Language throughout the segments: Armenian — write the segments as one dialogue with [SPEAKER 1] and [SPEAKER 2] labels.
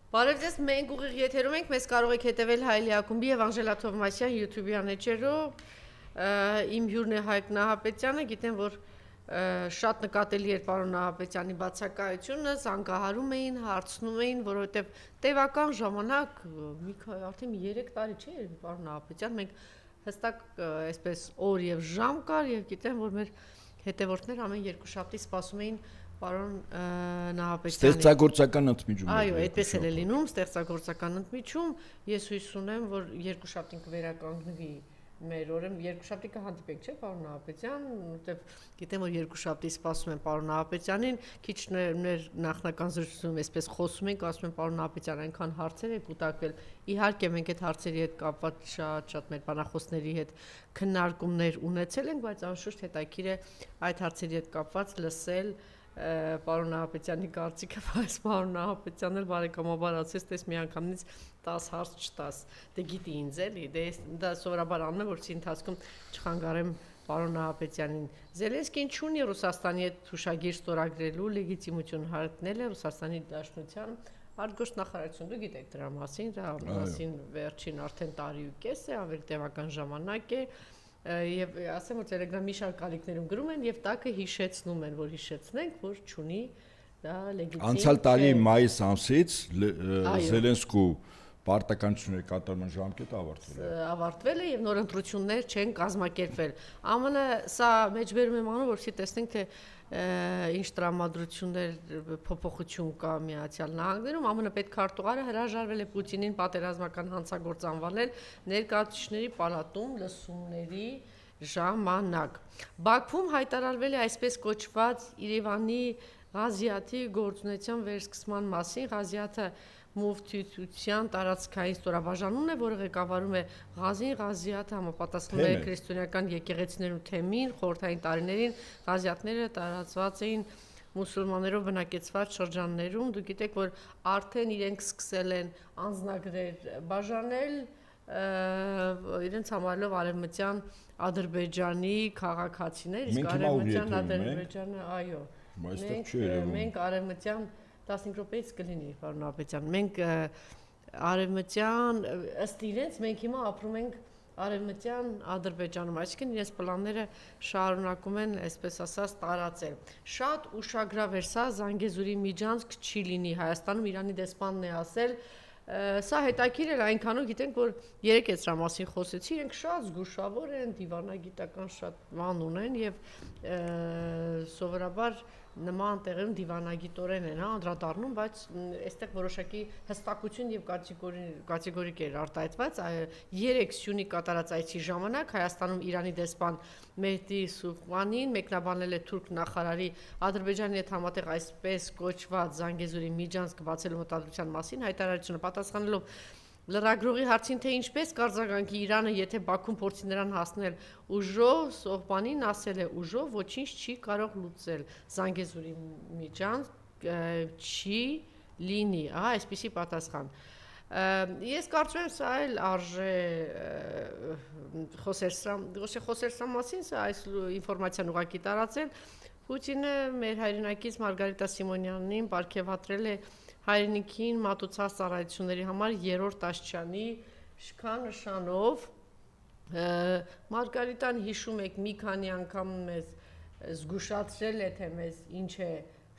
[SPEAKER 1] Բարև ձեզ, մենք ուղիղ եթերում ենք, մեզ կարող եք հետևել Հայելի ակումբի եւ Անժելա Թովմասյան YouTube-յան էջերով։ Իմ հյուրն է Հայկ Նահապետյանը, գիտեմ, որ շատ նկատելի էր պարոն Նահապետյանի բացակայությունը, զանգահարում էին, հարցնում էին, որովհետեւ տևական ժամանակ, արդեն 3 տարի չէ, պարոն Նահապետյան, մենք հստակ այսպես օր եւ ժամ կար եւ գիտեմ, որ մեր հետևորդներ ամեն երկուշաբթի սպասում էին Պարոն Նահապետյանի
[SPEAKER 2] Ստեղծագործական ընդմիջում։
[SPEAKER 1] Այո, այդպես էլ է լինում, ստեղծագործական ընդմիջում։ Ես հույս ունեմ, որ երկուշաբթին կվերականգնվի մեր օրը, երկուշաբթի կհանդիպենք, չէ՞, պարոն Նահապետյան, որտեվ գիտեմ, որ երկուշաբթի սպասում են պարոն Նահապետյանին, քիչ մեր նախնական զրույցում այսպես խոսում ենք, ասում են պարոն Նահապետյան, այնքան հարցեր եք կուտակվել։ Իհարկե մենք այդ հարցերի հետ կապված շատ մեր բանախոսների հետ քննարկումներ ունեցել ենք, բայց անշուշտ հետաքրքիր է այդ հարցերի հետ կապված լսել պարոն Նահապետյանի կարծիքը, բայց պարոն Նահապետյանն էլ բարեկամաբար ասեց, տես միանգամից 10 հարց չտաս, դե գիտի ինձ էլի, դա սովորաբար անում է, որի ընթացքում չխանգարեմ պարոն Նահապետյանին։ Զելենսկին չունի Ռուսաստանի հետ հուշագիր ստորագրելու լեգիտիմություն, հայտնել է Ռուսաստանի Դաշնության արտգործնախարարություն, դու գիտեք դրա մասին, դրա մասին վերջին արդեն տարի ու կես է, ավելի տևական ժամանակ է։ Եվ ասեմ, որ Telegram-ի շարք ալիքներում գրում են եւ տակը հիշեցնում են, որ հիշեցնենք, որ չունի դա լեգիտիմ։
[SPEAKER 2] Անցյալ տարի մայիս ամսից Զելենսկու պարտականությունների կատարման ժամկետը
[SPEAKER 1] ավարտվել է եւ նոր ընտրություններ չեն կազմակերպվել։ ԱՄՆ սա մեջբերում եմ անում, որովհետեւ տեսնենք թե ինչ տրամադրություններ փոփոխություն կա Միացյալ Նահանգներում։ ԱՄՆ պետքարտուղարը հրաժարվել է Պուտինին պատերազմական հանցագործ անվանել ներկայացուցիչների պալատում լսումների ժամանակ։ Բաքվում հայտարարվել է այսպես կոչված Երևանի Ղազիաթի գործունեության վերսկսման մասին։ Ղազիաթը մուֆտիության տարածքային ստորաբաժանումն է, որը ղեկավարում է Ղազին Ղազիաթը համապատասխանում է քրիստոնեական եկեղեցիներու թեմին, խորհրդային տարիներին Ղազիաթները տարածված էին մուսուլմաններով բնակեցված շրջաններում։ Դուք գիտեք, որ արդեն իրենք սկսել են անձնագրեր բաժանել, իրենց համարելով արևմտյան Ադրբեջանի քաղաքացիներ, իսկ արևմտյան Ադրբեջանը, այո, մենք արևմտյան 15 րոպեից կլինի, պարոն Նահապետյան, մենք արևմտյան, ըստ իրենց, մենք հիմա ապրում ենք արևմտյան Ադրբեջանում, այսինքն իրենց պլանները շարունակում են, այսպես ասած, տարածել։ Շատ ուշագրավ էր սա, Զանգեզուրի միջանցք չի լինի Հայաստանում, Իրանի դեսպանն է ասել, սա հետաքրքիր էր այնքանով, գիտենք, որ երեք էս դրա մասին խոսեցի, իրենք շատ զգուշավոր են, դիվանագիտական շատ բան ունեն եւ սովորաբար նման տեղերում դիվանագիտորեն են անդրադառնում, բայց այստեղ որոշակի հստակություն եւ կատեգորիկ էր արտահայտված 3 Սյունի կատարած այցի ժամանակ Հայաստանում Իրանի դեսպան Մեհդի Սուֆյանին մեկնաբանել է թուրք նախարարի Ադրբեջանի հետ համատեղ այսպես կոչված Զանգեզուրի միջանցք բացելու մտադրության մասին հայտարարությունը պատասխանելով լրագրողի հարցին թե ինչպես կարձագանքի Իրանը, եթե Բաքուն փորձի նրան հասնել ուժով, Սոհբանին ասել է ուժով ոչինչ չի կարող լուծել, Զանգեզուրի միջանցք չի լինի, այսպիսի պատասխան։ Ես կարծում եմ սա էլ արժե խոսել սրա մասին, սա այս ինֆորմացիան ուղղակի տարածել, Պուտինը մեր հայրենակից Մարգարիտա Սիմոնյանին պարգևատրել է հայրենիքին մատուցած ծառայությունների համար 3-րդ աստիճանի շքանշանով։ Մարգարիտան հիշում եք մի քանի անգամ մեզ զգուշացրել է, թե մեզ ինչ է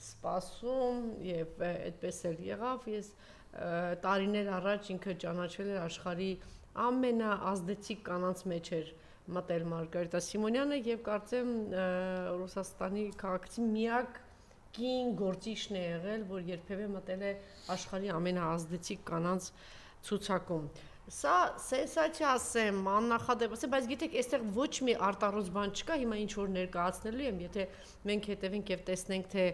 [SPEAKER 1] սպասում եւ այդպես էլ եղավ։ Ես տարիներ առաջ ինքը ճանաչվել էր աշխարհի ամենաազդեցիկ կանանց մեջ էր մտել Մարգարիտա Սիմոնյանը եւ կարծեմ Ռուսաստանի քաղաքացի միակ կին գործիչն է եղել, որ երբևէ մտել է աշխարհի ամենաազդեցիկ կանանց ցուցակում։ Սա սենսացիա ասեմ, աննախադեպ ասեմ, բայց գիտեք, այստեղ ոչ մի արտառոց բան չկա, հիմա ինչ որ ներկայացնելու եմ, եթե մենք հետևենք եւ տեսնենք, թե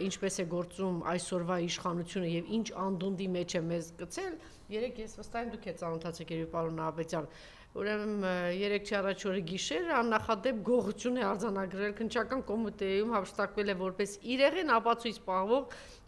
[SPEAKER 1] ինչպես է գործում այսօրվա իշխանությունը եւ ինչ անդունդի մեջ է մեզ գցել, երեք ես վստահ եմ դուք եք ծանոթացեք երբ պարոն Նահապետյան, ուրեմն 3-ի առաջ օրը գիշեր աննախադեպ գողություն է արձանագրել քննչական կոմիտեում հափշտակվել է որպես իրեղեն ապացույց պահվող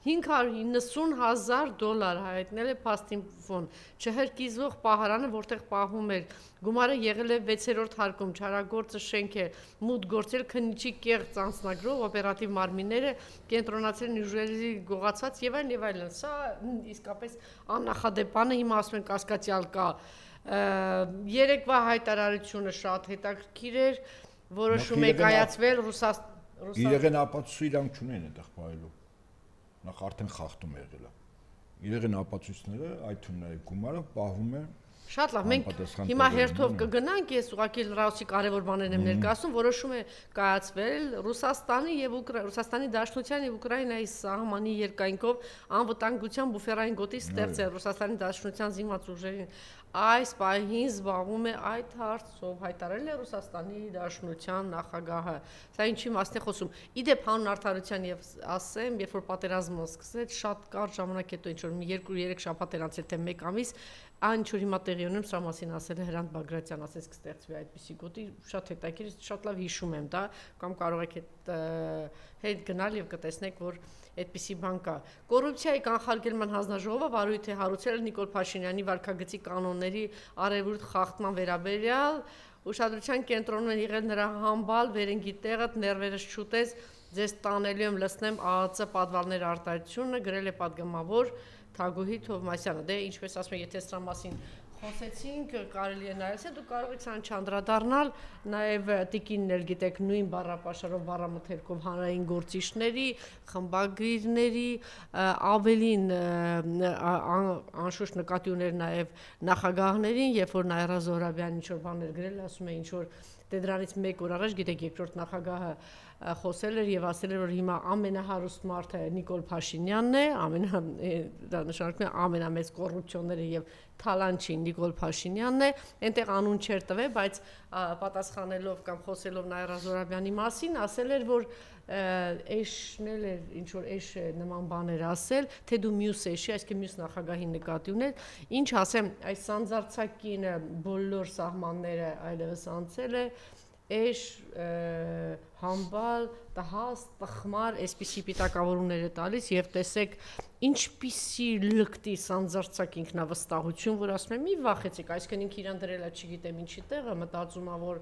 [SPEAKER 1] $590,000 հայտնել է Փաստինֆոն չհրկիզվող պահարանը, որտեղ պահվում էր գումարը եղել է 6-րդ հարկում չարագործը շենք է մուտք գործել քննիչի կեղծ անձնագրով օպերատիվ մարմինները կենտրոնացել են ուժերի գողացած եւ այլն սա իսկապես աննախադեպ բան է հիմա ասում են կասկածյալ կա երեկվա հայտարարությունը շատ հետաքրքիր էր որոշում է կայացվել Ռուսաստան
[SPEAKER 2] իրեղեն ապացույց իրանք չունեն այդտեղ բայելու նախ արդեն խախտում եղել է իրեղեն ապացույցները այդ թվում նաև գումարը պահվում է
[SPEAKER 1] Շատ լավ, մենք հիմա հերթով կգնանք, ես ուղղակի լրացուցի կարևոր բաներն եմ ներկայացնում, որոշում է կայացվել Ռուսաստանի եւ Ռուսաստանի Դաշնության եւ Ուկրաինայի սահմանի երկայնքով անվտանգության բուֆերային գոտի ստեղծել Ռուսաստանի Դաշնության զինված ուժերին այս պահին զբաղվում է այդ հարցով հայտարարել է Ռուսաստանի Դաշնության նախագահը։ Սա ինչի մասն է խոսում։ Իդեպ հանուն արդարության եւ ասեմ, երբ որ պատերազմը սկսեց, շատ կարճ ժամանակ հետո ինչ որ 2-3 շաբաթ էր անցել թե 1 ամիս Այն ինչ որ հիմա տեղի ունեմ, սա մասին ասել է Հրանտ Բագրատյան, ասես կստեղծվի այդպիսի գոտի, շատ հետաքրքիր, շատ լավ հիշում եմ դա, կամ կարող եք հետ գնալ եւ կտեսնեք, որ այդպիսի բան կա։ Կոռուպցիայի կանխարգելման հանձնաժողովը վարույթ է հարուցել Նիկոլ Փաշինյանի վարքագծի կանոնների արևուրդ խախտման վերաբերյալ, ուշադրության կենտրոնում են եղել նրա համբալ, վերընկի տեղը, ներվերս շուտես, ձեզ տանելու եմ լցնեմ ԱԱԾ պատվալներ արտահայտությունը, գրել է падգամավոր Թագուհի Թովմասյանը, դե ինչպես ասում եմ, եթե սրա մասին խոսեցինք, կարելի է նայել, դու կարող եք սան չանդրադառնալ, նաև տիկինն էլ գիտեք նույն բառապաշարով, բառամթերքով հանրային գործիչների, խմբագրիրների, ավելին անշուշտ նկատի ուներ նաև նախագահներին, երբ որ Նաիրա Զոհրաբյանն ինչ-որ բաներ գրել, ասում է ինչ-որ դե դրանից 1 օր առաջ, գիտեք, երկրորդ նախագահը խոսել էր եւ ասել էր որ հիմա ամենահարուստ մարդը Նիկոլ Փաշինյանն է, դա նշանակում է ամենամեծ կոռուպցիոները եւ թալանչին Նիկոլ Փաշինյանն է, այնտեղ անուն չէր տվել, բայց պատասխանելով կամ խոսելով Նաիրա Զոհրաբյանի մասին, ասել էր որ էշնել էր ինչ որ էշ նման բաներ ասել, թե դու մյուս էշի, այսինքն մյուս նախագահի նկատի ուներ, ինչ ասեմ, այս սանձարցակին բոլոր սահմանները այլևս անցել է Էշ համբալ, տահաս, տխմար, այսպիսի պիտակավորումներ է տալիս եւ տեսեք ինչպիսի լկտի սանձարցակ ինքնավստահություն, որ ասում եմ մի վախեցեք, այսինքն ինքը իրան դրել է, չգիտեմ ինչի տեղը, մտածում ա որ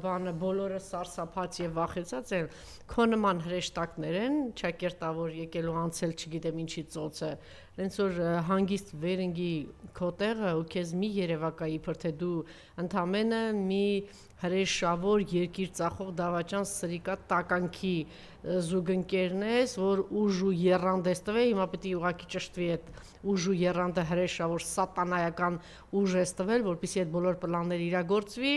[SPEAKER 1] բանը բոլորը սարսափած եւ վախեցած են, քո նման հրեշտակներ են, ճակերտավոր եկելու անցել, չգիտեմ ինչի ծոցը, հենց որ հանգիստ վերընկի քո տեղը ու քեզ մի երևակա իբր թե դու ընդամենը մի հրեշավոր երկիր ծախող դավաճան սրիկա տականքի զուգընկերն ես, որ ուժ ու եռանդ ես տվել, հիմա պետք է ուղակի ճշտվի այդ ուժ ու եռանդը հրեշավոր սատանայական ուժ ես տվել, որպեսզի այդ բոլոր պլանները իրագործվի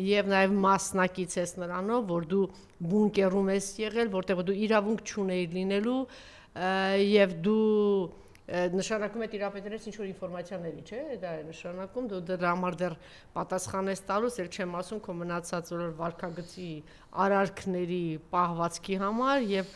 [SPEAKER 1] եւ նաեւ մասնակից ես նրանով, որ դու բունկերում ես եղել, որտեղ դու իրավունք չունեիր լինելու եւ դու նշանակում է տիրապետելես ինչ-որ ինֆորմացիաների, չէ, դա է նշանակում, դու դրա համար դեռ պատասխան ես տալուս, էլ չեմ ասում քո մնացած որ վարքագծի արարքների պահվածքի համար եւ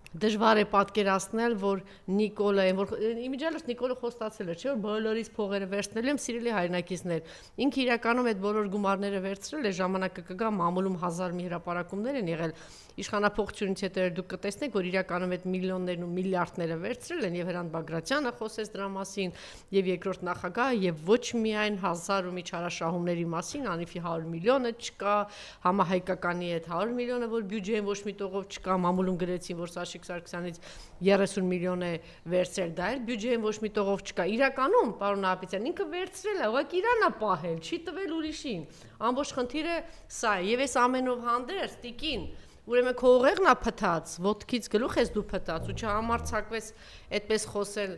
[SPEAKER 1] դժվար է պատկերացնել, որ Նիկոլը, որ իմիջիալս Նիկոլը խոստացել էր, չէ, որ բոլորից փողերը վերցնելու եմ, սիրելի հայրենակիցներ։ Ինքը իրականում այդ բոլոր գումարները վերցրել է, ժամանակը կգա, մամուլում 1000 մի հրապարակումներ են եղել։ Իշխանափոխությունից հետո դուք կտեսնեք, որ իրականում այդ միլիոններն ու միլիարդները վերցրել են եւ Հրանտ Բագրատյանը խոսեց դրա մասին եւ երկրորդ նախագահը եւ ոչ միայն 1000 ու մի չարաշահումների մասին, անիվի 100 միլիոնը չկա, համահայկականի այդ 100 միլիոնը, որ բյուջեին ոչ մի տողով չկա, մամուլում գրեցին, որ Սաշիկ Սարգսյանից 30 միլիոն է վերցրել, դա էլ բյուջեին ոչ մի տողով չկա։ Իրականում, պարոն Նահապետյան, ինքը վերցրել է, ուղղակի իրան է պահել, չի տվել ուրիշին։ Ամբողջ խնդիրը սա է եւ այս ամենով հանդերձ տիկին Ուրեմն քո ուղեղն է փթած, ոտքից գլուխ ես դու փթած ու չհամարցակվես այդպես խոսել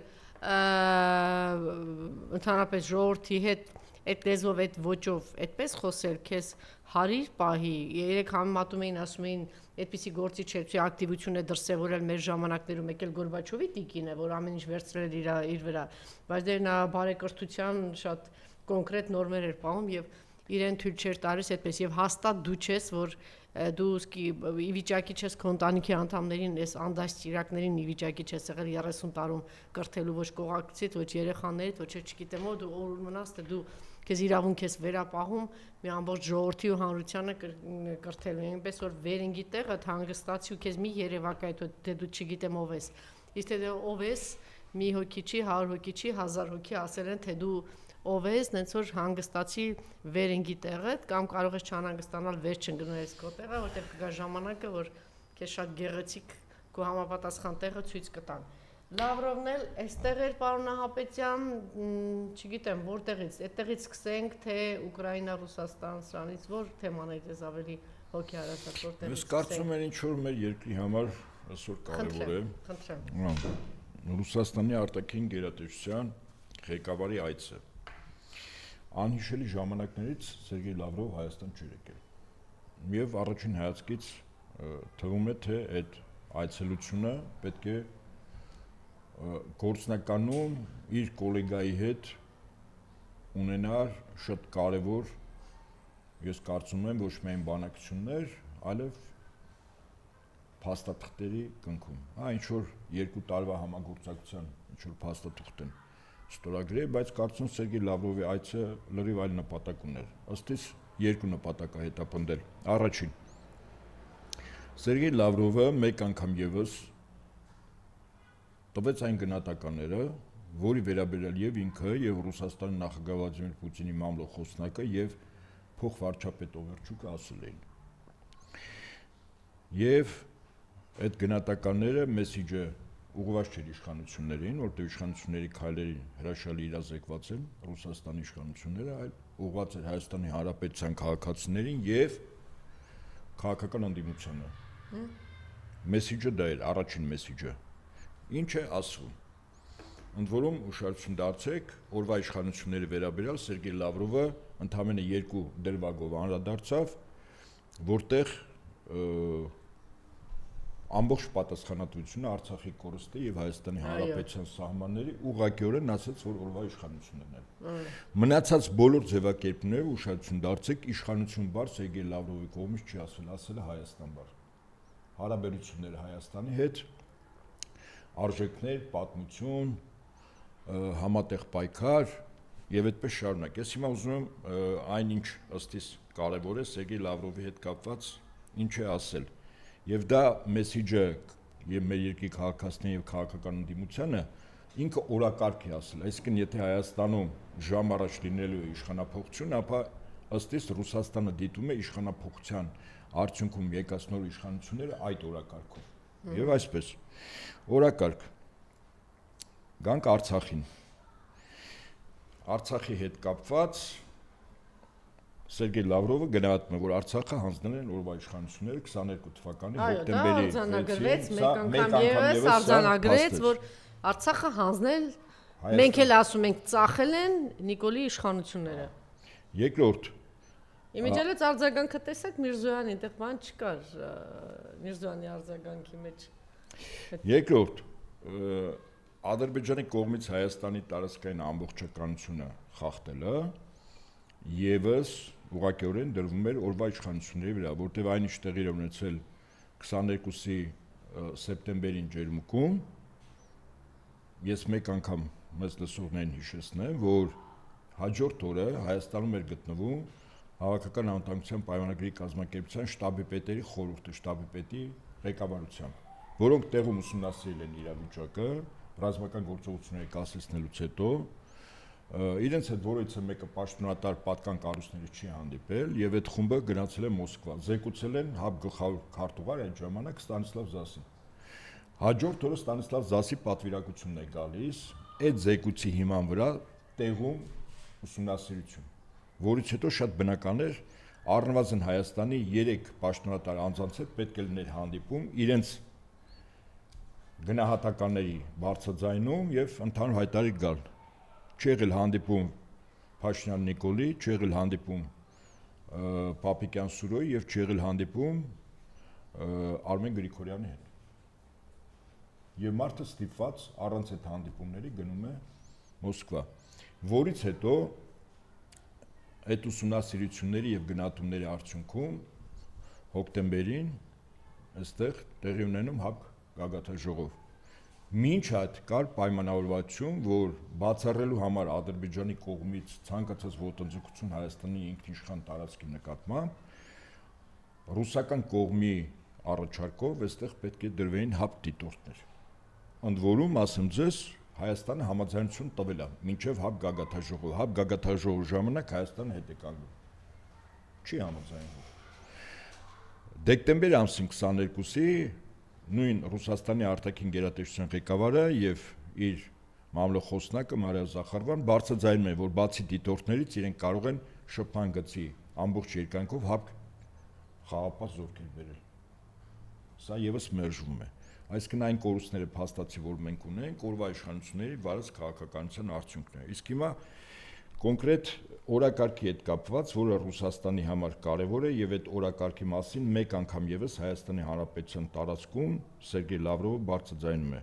[SPEAKER 1] ընդհանրապես ժողովրդի հետ այդ լեզվով այդ ոճով այդպես խոսել քեզ հարիր պահի երեք համեմատում էին ասում էին այդպիսի գործի չէ ակտիվություն է դրսևորել մեր ժամանակներում եկել Գորբաչովի տիկին է որ ամեն ինչ վերցրել իր վրա բայց դեռ նա բարեկրթության շատ կոնկրետ նորմեր էր պահում եւ իրեն թույլ չէր տալիս այդպես եւ հաստատ դու չես որ դու ի վիճակի չես քո ընտանիքի անդամներին այս անդաշ ծիրակներին ի վիճակի չես եղել 30 տարում կրթելու ոչ կողակցիդ ոչ երեխաներիդ ոչ չգիտեմ ո դու օր մնաս թե դու քեզ իրավունք ես վերապահում մի ամբողջ ժողովրդի ու հանրությանը կրթելու, այնպես որ վերինգի տեղը հանգստացի ու քեզ մի երևակայ թե դու չգիտեմ ով ես։ Իսկ թե ով ես, մի հոգի չի, 100 հոգի չի, 1000 հոգի ասել են թե դու ով ես, նենց որ հանգստացի վերինգի տեղդ, կամ կարող ես չանհանգստանալ վեր չընկնես քո տեղը, որտեղ կգա ժամանակը, որ քեզ շատ գեղեցիկ քո համապատասխան տեղը ցույց կտան։ Լավրովն էլ այստեղ էր պարոն Նահապետյան, չգիտեմ որտեղից, այդտեղից սկսենք, թե Ուկրաինա, Ռուսաստան, սրանից որ թեմաներ ես ավելի հոգեհարազատ որտեղից։
[SPEAKER 2] Ես կարծում եմ ինչ որ մեր երկրի համար այսօր կարևոր է։
[SPEAKER 1] Խնդրեմ։
[SPEAKER 2] Ռուսաստանի արտաքին գերատեսչության ղեկավարի այցը։ Անհիշելի ժամանակներից Սերգեյ Լավրովը Հայաստան չէր եկել։ Եվ առաջին հայացքից թվում է, թե այդ այցելությունը պետք է գործնականում իր գոլեգայի հետ ունենար շատ կարևոր, ես կարծում եմ, ոչ միայն բանակցություններ, այլև փաստաթղթերի կնքում։ Ինչ որ 2 տարվա համագործակցության ինչ որ փաստաթուղթ են ստորագրել, բայց կարծում եմ Սերգեյ Լավրովի այցը լրիվ այլ նպատակ ուներ։ Ըստ իս 2 նպատակ է հետապնդել։ Առաջին, Սերգեյ Լավրովը մեկ անգամ եւս տվեց այն գնահատականները, որի վերաբերյալ եւ ինքը եւ Ռուսաստանի նախագահ Վլադիմիր Պուտինի մամլոխոսնակը եւ փոխվարչապետ Օվերչուկը ասել էին։ Եվ այդ գնահատականները մեսիջը ուղղված չէր իշխանություններին, որտեղ իշխանությունների քայլերին հրաշալի իրազեկված են Ռուսաստանի իշխանությունները, այլ ուղղված էր Հայաստանի Հանրապետության քաղաքացիներին եւ քաղաքական ընդդիմությանը։ Մեսիջը դա էր, առաջին մեսիջը։ Ինչ է ասվում։ Ընդ որում ուշադրություն դարձեք, օրվա իշխանությունների վերաբերյալ Սերգեյ Լավրովը ընդամենը 2 դրվագով անդրադարձավ, որտեղ ամբողջ պատասխանատվությունը Արցախի կորստի եւ Հայաստանի Հանրապետության սահմանների ուղղակիորեն ասաց, որ օրվա իշխանություններն են։ Մնացած բոլոր ձևակերպները ուշադրություն դարձեք, իշխանություն բառ Սերգեյ Լավրովի կողմից չի ասել, ասել է Հայաստան բառ։ Հարաբերությունները Հայաստանի հետ, արժեքներ, պատմություն, համատեղ պայքար եւ այդպես շարունակ։ Ես հիմա ուզում եմ այնինչ ըստ իս կարեւոր է Սերգեյ Լավրովի հետ կապված ինչ է ասել։ Եվ դա մեսիջը եւ մեր երկրի քաղաքացիների եւ քաղաքական ընդդիմությանը ինքը օրակարգ է ասել, այսինքն եթե Հայաստանում ժամ առաջ լինելու է իշխանափոխություն, ապա ըստ իս Ռուսաստանը դիտում է իշխանափոխության արդյունքում եկածնոր իշխանությունները այդ օրակարգով։ Եվ այսպես օրակարգ գանք Արցախին։ Արցախի հետ կապված Սերգեյ Լավրովը գնահատում է, որ Արցախը հանձնել են օրվա իշխանությունները 22 թվականի հոկտեմբերի 6-ին,
[SPEAKER 1] մեկ անգամ եւս արձանագրեց, որ Արցախը հանձնել, մենք էլ ասում ենք, ծախել են Նիկոլի իշխանությունները։
[SPEAKER 2] Երկրորդ
[SPEAKER 1] Իմիջիալից արձագանքը տեսեք Միրզոյանի, այդտեղ բան չկար Միրզոյանի արձագանքի մեջ։
[SPEAKER 2] Երկրորդ Ադրբեջանի կողմից Հայաստանի տարածքային ամբողջականությունը խախտելը եւս ուղղակիորեն դրվում էր օրվա իշխանությունների վրա, որտեղ այնինչ տեղի էր ունեցել 22-ի սեպտեմբերին ջերմուկում, ես մեկ անգամ մեծ լսողներին հիշեցնեմ, որ հաջորդ օրը Հայաստանում էր գտնվում Հավաքական անվտանգության պայմանագրի կազմակերպության շտաբի պետերի խորհուրդը, շտաբի պետի ղեկավարությամբ, որոնք տեղում ուսումնասիրել են իրավիճակը, ռազմական գործողությունների կասեցնելուց հետո, իրենց հետ որևիցե մեկը պաշտոնատար պատկան կառույցներից չի հանդիպել եւ այդ խումբը գնացել է Մոսկվա, զեկուցել են ՀԱԲ գլխավոր քարտուղար այդ ժամանակ Ստանիսլավ Զասին։ Հաջորդ օրը Ստանիսլավ Զասի պատվիրակությունն է գալիս, այդ զեկույցի հիման վրա տեղում ուսումնասիրություն, որից հետո շատ բնական էր առնվազն Հայաստանի 3 պաշտոնատար անձանց հետ պետք է լիներ հանդիպում, իրենց գնահատականների բարձրաձայնում եւ ընդհանուր հայտարարի գալ։ Չի եղել հանդիպում Փաշինյան Նիկոլի, չի եղել հանդիպում Պապիկյան Սուրոյի եւ չի եղել հանդիպում Արմեն Գրիգորյանի հետ։ Եվ մարդը ստիպված առանց այդ հանդիպումների գնում է Մոսկվա, որից հետո այդ ուսումնասիրությունների եւ գնահատումների արդյունքում հոկտեմբերին այստեղ տեղի ունենում ՀԱԲ գագաթաժողով։ Մինչ այդ կար պայմանավորվածություն, որ բացառելու համար Ադրբեջանի կողմից ցանկացած ոտնձգություն Հայաստանի ինքնիշխան տարածքի նկատմամբ ռուսական կողմի առաջարկով այստեղ պետք է դրվեին հապ դիտորդներ։ Ընդ որում, ասեմ ձեզ, Հայաստանը համաձայնություն տվել է մինչև հապ գագաթաժողով։ Հապ գագաթաժողովի ժամանակ Հայաստանը հետ է կանգնում։ Չի համաձայնվում։ Դեկտեմբեր ամսին 22-ի նույն Ռուսաստանի արտաքին գերատեսչության ղեկավարը եւ իր մամլոխոսնակը Մարիա Զախարովան բարձրաձայնում են, որ բացի դիտորդներից իրենք կարող են շփման գծի ամբողջ երկայնքով հապ խաղապահ զորքեր բերել։ Սա եւս մերժվում է։ Այսինքն այն կորուստները փաստացի, որ մենք ունենք, օրվա իշխանությունների վարած քաղաքականության արդյունքն է։ Իսկ հիմա կոնկրետ օրակարգի հետ կապված, որը Ռուսաստանի համար կարևոր է եւ այդ օրակարգի մասին մեկ անգամ եւս Հայաստանի Հանրապետության տարածքում Սերգեյ Լավրովը բարձրաձայնում է։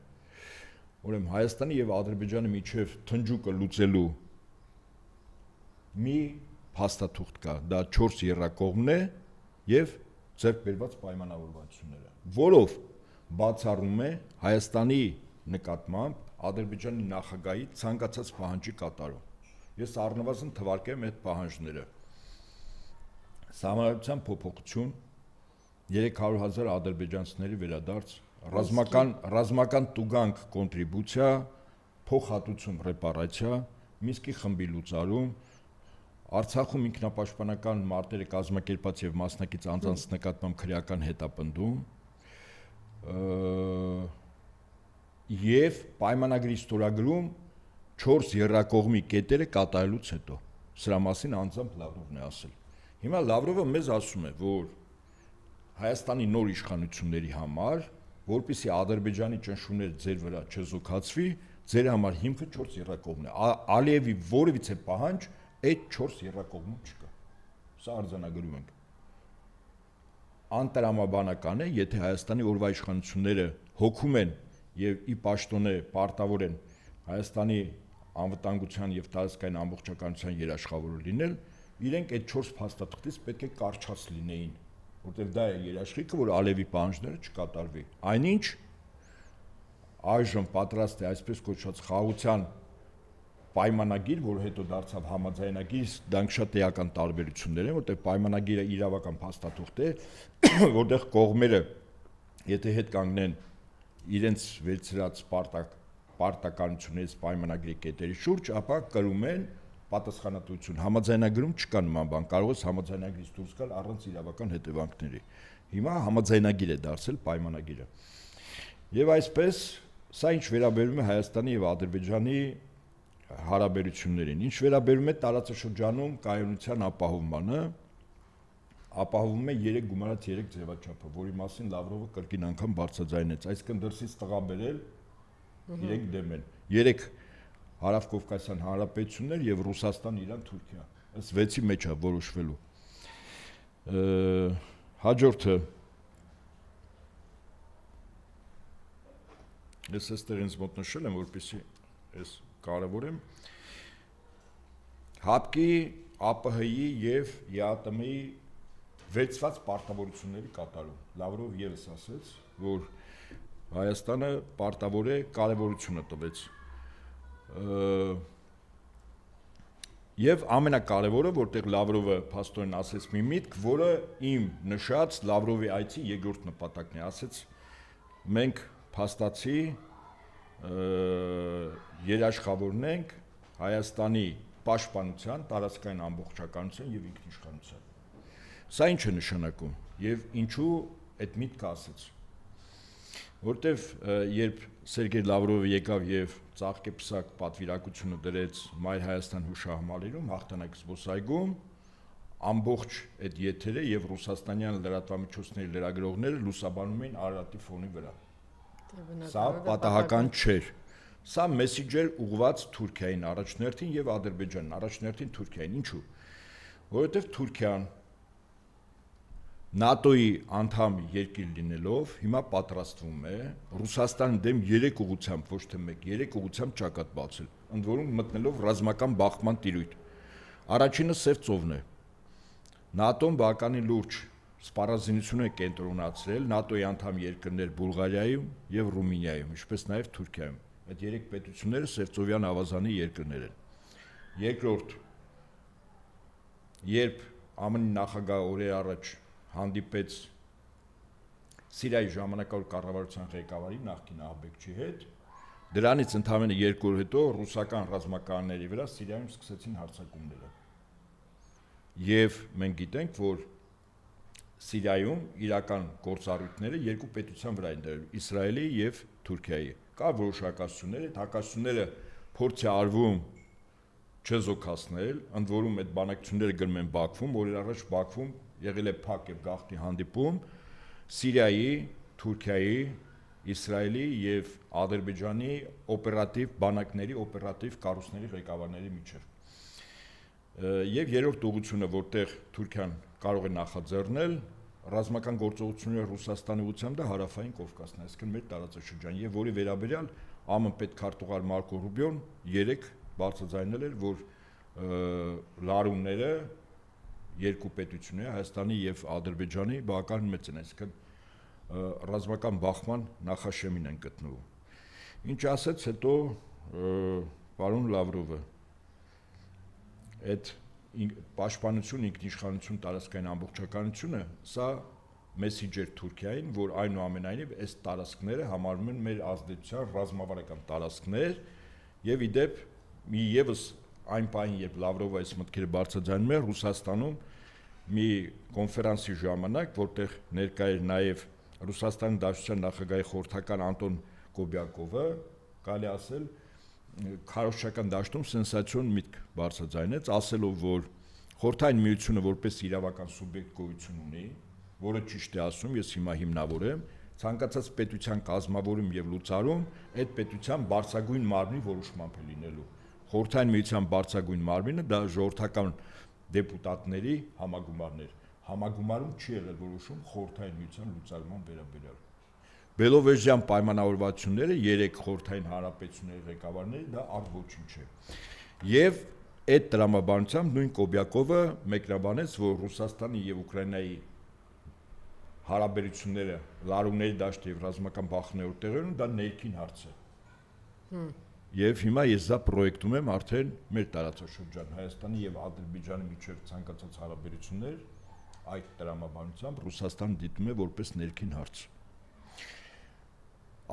[SPEAKER 2] Ուրեմն Հայաստանի եւ Ադրբեջանի միջև թնջուկը լուծելու մի փաստաթուղթ կա, դա 4 եռակողմն է եւ ձեռք բերված պայմանավորվածությունները, որով բացառում է Հայաստանի նկատմամբ Ադրբեջանի նախագահի ցանկացած պահանջի կատարում։ Ես առնվազն թվարկեմ այդ պահանջները։ Սահմանադրության փոփոխություն, 300,000 ադրբեջանցիների վերադարձ, ռազմական տուգանք կոնտրիբուցիա, փոխհատուցում ռեպարացիա, Մինսկի խմբի լուծարում, Արցախում ինքնապաշտպանական մարտերը կազմակերպած եւ մասնակից անձանց նկատմամբ քրեական հետապնդում եւ պայմանագրի ստորագրում 4 եռակողմի կետերը կատարելուց հետո։ Սրա մասին անձամբ Լավրովն է ասել։ Հիմա Լավրովը մեզ ասում է, որ Հայաստանի նոր իշխանությունների համար, որպեսզի Ադրբեջանի ճնշումները ձեր վրա չզուգացվի, ձեր համար հիմքը 4 եռակողմն է։ Ալիևի որևիցե պահանջ այդ 4 եռակողմում չկա։ Սա արձանագրում ենք։ Անտրամաբանական է, եթե Հայաստանի օրվա իշխանությունները հոգում են եւ ի պաշտոնե պարտավոր են Հայաստանի անվտանգության եւ տարածքային ամբողջականության երաշխավորը լինել, իրենք այդ 4 փաստաթղթից պետք է կարճած լինեին, որտեղ դա է երաշխիքը, որ Ալիևի պահանջները չկատարվի։ Այնինչ այժմ պատրաստ է այսպես կոչված խաղաղության պայմանագիր, որ հետո դարձավ համաձայնագիր, դրանք շատ էական տարբերություններ են, որտեղ պայմանագիրը իրավական փաստաթուղթ է, որտեղ կողմերը եթե հետ կանգնեն իրենց վերցրած պարտականություններից պայմանագրի կետերի շուրջ, ապա կրում են պատասխանատվություն։ Համաձայնագրում չկա նման բան, կարող է համաձայնագրից դուրս գալ առանց իրավական հետևանքների։ Հիմա համաձայնագիր է դարձել պայմանագիրը։ Եվ այսպես, սա ինչ վերաբերում է Հայաստանի եւ Ադրբեջանի հարաբերություններին, ինչ վերաբերում է տարածաշրջանում կայունության ապահովմանը, ապահովում է 3 գումարած 3 ձևաչափը, որի մասին Լավրովը կրկին անգամ բարձրաձայնեց, այսինքն դրսից տղա բերել 3 դեմ են, 3 Հարավկովկասյան հանրապետություններ եւ Ռուսաստան, Իրան, Թուրքիա։ Այս 6-ի մեջ է որոշվելու։ Հաջորդը ես այստեղ ինձ մոտ նշել եմ, որպեսզի այս կարևոր եմ ՀԱՊԿ-ի, ԱՊՀ-ի եւ ԵԱՏՄ-ի վերցված պարտավորությունների կատարում։ Լավրով եւս ասաց, որ Հայաստանը պարտավոր է կարևորությունը տվեց։ Եվ ամենակարևորը, որտեղ Լավրովը փաստորեն ասեց մի միտք, որը իմ նշած Լավրովի այցի երկրորդ նպատակն է, ասեց մենք փաստացի երաշխավորնենք Հայաստանի պաշտպանության, տարածքային ամբողջականության եւ ինքնիշխանության։ Սա ինչ է նշանակում եւ ինչու այդ միտքը ասեց։ Որտեվ երբ Սերգեյ Լավրովը եկավ եւ ծաղկեպսակ պատվիրակությունը դրեց Մայր Հայաստան հուշահամալիրում, հաղթանակ զբոսայգում, ամբողջ այդ եթերը եւ ռուսաստանյան լրատվամիջոցների լրագրողները լուսաբանում էին Արարատի ֆոնի վրա։ Սա պատահական չէր։ Սա մեսիջ էր ուղղված Թուրքիային առաջնորդին եւ Ադրբեջանին, առաջնորդին Թուրքիային։ Ինչու՞։ Որովհետեւ Թուրքիան ՆԱՏՕ-ի անդամ երկիր լինելով հիմա պատրաստվում է Ռուսաստանի դեմ 3 ուղղությամբ, ոչ թե 1, 3 ուղղությամբ ճակատ բացել, ընդ որում մտնելով ռազմական բախման տիրույթ։ Առաջինը Սև ծովն է։ ՆԱՏՕ-ն բավականին լուրջ սպառազինություն են կենտրոնացրել ՆԱՏՕ-ի անդամ երկրներ Բուլղարիայում եւ Ռումինիայում, ինչպես նաեւ Թուրքիայում։ Այդ երեք պետությունները Սևծովյան ավազանի երկրներ են։ Երկրորդ, երբ ԱՄՆ-ի նախագահը օրեր առաջ հանդիպեց Սիրիայի ժամանակավոր կառավարության ղեկավարի նախկին ահաբեկչի հետ, դրանից ընդամենը 2 օր հետո ռուսական ռազմականների վրա Սիրիայում սկսեցին հարձակումները։ Եվ մենք գիտենք, որ Սիրիայում իրական գործառույթները երկու պետության վրա են դրել՝ Իսրայելի եւ Թուրքիայի։ Կա որոշ հակասություններ, այդ հակասությունները փորձ է արվում չզոքացնել, ընդ որում այդ բանակցությունները գնում են Բաքվում, օրեր առաջ Բաքվում եղել է փակ եւ գաղտնի հանդիպում Սիրիայի, Թուրքիայի, Իսրայելի եւ Ադրբեջանի օպերատիվ բանակների, օպերատիվ կառույցների ղեկավարների միջեւ։ Եվ երրորդ ուղղությունը, որտեղ Թուրքիան կարող է նախաձեռնել ռազմական գործողությունները Ռուսաստանի ուղղությամբ, դա հարավային Կովկասն է, այսինքն մեր տարածաշրջան, եւ որի վերաբերյալ ԱՄՆ պետքարտուղար Մարկո Ռուբիոն երեք բարձրաձայնել էր, որ լարումները երկու պետությունների, Հայաստանի եւ Ադրբեջանի բավական մեծ են, այսինքն ռազմական բախման նախաշեմին են գտնվում։ Ինչ ասեց հետո պարոն Լավրովը, այդ պաշտպանություն, ինքնիշխանություն, տարածքային ամբողջականությունը, սա մեսիջ էր Թուրքիային, որ այնուամենայնիվ այս տարածքները համարվում են մեր ազդեցության ռազմավարական տարածքներ, եւ իդեպ մի եւս այն պահին, երբ Լավրովը այս մտքերը բարձրաձայնում է Ռուսաստանում մի կոնֆերանսի ժամանակ, որտեղ ներկա էր նաեւ Ռուսաստանի Դաշնության նախագահի խորհրդական Անտոն Կոբյակովը, կարելի ասել քարոզչական դաշտում սենսացիոն միտք բարձրաձայնեց, ասելով, որ Խորհրդային Միությունը որպես իրավական սուբյեկտ գոյություն ունի, որը ճիշտ է ասում, ես հիմա հիմնավորեմ, ցանկացած պետության կազմավորում եւ լուծարում այդ պետության բարձրագույն մարմնի որոշմամբ է լինելու։ Խորհրդային Միության բարձրագույն մարմինը դա ժողովրդական դեպուտատների համագումարն էր։ Համագումարում չի եղել որոշում Խորհրդային Միության լուծարման վերաբերյալ։ Բելովեժյան պայմանավորվածությունները 3 խորհրդային հանրապետությունների ղեկավարների դա առ ոչինչ է։ Եվ այդ տրամաբանությամբ նույն Կոբյակովը մեկնաբանեց, որ Ռուսաստանի եւ Ուկրաինայի հարաբերությունները լարումների դաշտի եւ ռազմական բախումների տեղերում դա ներքին հարց է։ Եվ հիմա ես դա պրոյեկտում եմ արդեն մեր տարածաշրջան Հայաստանի եւ Ադրբեջանի միջեւ ցանկացած հարաբերություններ այդ տրամաբանությամբ Ռուսաստանը դիտում է որպես ներքին հարց։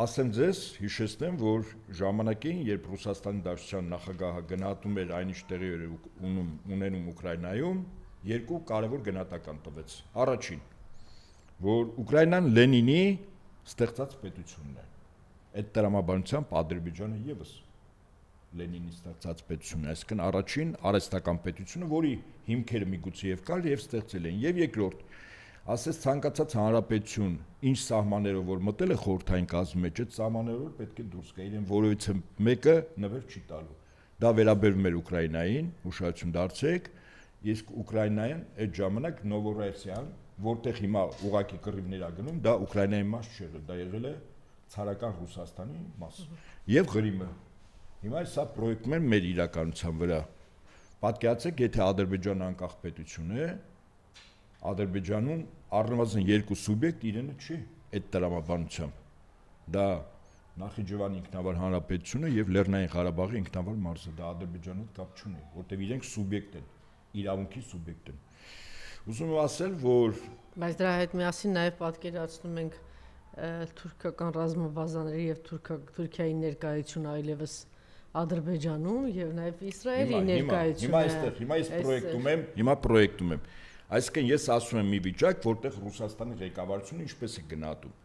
[SPEAKER 2] Ասեմ ձեզ, հիշեցնեմ, որ ժամանակին, երբ Ռուսաստանի Դաշնության նախագահը գնահատում էր այնինչ տեղի էր ունենում Ուկրաինայում, երկու կարևոր գնահատական տվեց։ Առաջին, որ Ուկրաինան Լենինի ստեղծած պետությունն է։ Այդ տրամաբանությամբ Ադրբեջանը եւս Լենինի ստեղծած պետությունն է, այսինքն առաջին արհեստական պետությունը, որի հիմքերը միգուցե եւ կար եւ ստեղծել են։ Եվ երկրորդ, ասես ցանկացած հանրապետություն ինչ սահմաններով որ մտել է խորհրդային կազմի մեջ, այդ սահմաններով պետք է դուրս գա իրեն որևիցե մեկը նվեր չի տալու։ Դա վերաբերում էր Ուկրաինային, ուշադրություն դարձրեք, իսկ Ուկրաինան այդ ժամանակ Նովորոսիան, որտեղ հիմա ուղակի կռիվներ ա գնում, դա Ուկրաինայի մաս չէ, դա եղել է ցարական Ռուսաստանի մաս։ Եվ Ղրիմը։ Հիմա սա պրոյեկտում են մեր իրականության վրա։ Պատկերացրեք, եթե Ադրբեջանը անկախ պետություն է, Ադրբեջանում առնվազն երկու սուբյեկտ իրենը չի այդ տրամաբանությամբ։ Դա Նախիջևանի ինքնավար հանրապետությունը եւ Լեռնային Ղարաբաղի ինքնավար մարզը, դա Ադրբեջանի հետ կապ չունի, որտեղ իրենք սուբյեկտ են, իրավունքի սուբյեկտ են։ Ուզում եմ ասել, որ
[SPEAKER 1] բայց դրա հետ միասին նաեւ պատկերացնում ենք թուրքական ռազմաբազաների եւ Թուրքիայի ներկայությունը այլևս Ադրբեջանում եւ նաեւ Իսրայելի ներկայությունը։
[SPEAKER 2] Հիմա ես պրոյեկտում եմ։ Այսինքն ես ասում եմ մի վիճակ, որտեղ Ռուսաստանի ղեկավարությունը ինչպես է գնահատում։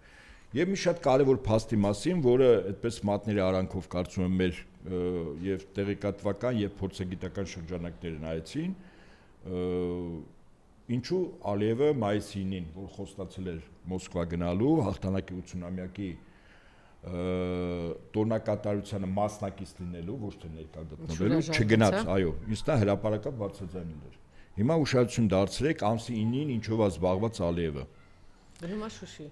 [SPEAKER 2] Եվ մի շատ կարևոր փաստի մասին, որը այդպես մատների արանքով կարծում եմ մեր եւ տեղեկատվական եւ փորձագիտական շրջանակները նայեցին, ինչու Ալիևը մայիսի 9-ին, որ խոստացել էր Մոսկվա գնալու հաղթանակի 80-ամյակի տոնակատարությանը մասնակից լինելու, ոչ թե ներկա գտնվելու, չգնաց, այո, ինձ դա հրապարակավ բարձրաձայնել էր։ Հիմա ուշադրություն դարձրեք ամսի 9-ին ինչով է զբաղված Ալիևը։
[SPEAKER 1] Գնում է Շուշի։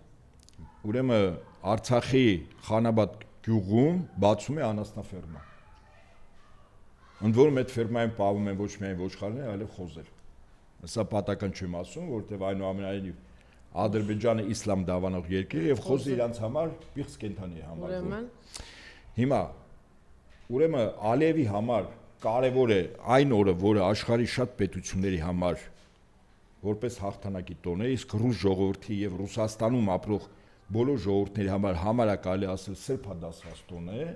[SPEAKER 2] Ուրեմն Արցախի Խանաբադ գյուղում բացում է անասնաֆերմա։ Ընդ որում այդ ֆերմային պահվում են ոչ միայն ոչխարներ, այլև խոզեր։ Սա պատական չեմ ասում, որովհետև այնուամենայնիվ Ադրբեջանը իսլամ դավանող երկիր է եւ խոզը իրանց համար պիղծ կենդանի է համարվում։ Հիմա ուրեմն Ալիևի համար կարևոր է այն օրը, որը աշխարհի շատ պետությունների համար որպես հաղթանակի տոն է, իսկ ռուս ժողովրդի եւ Ռուսաստանում ապրող բոլոր ժողովուրդների համար կարելի ասել սրբադասված տոն է,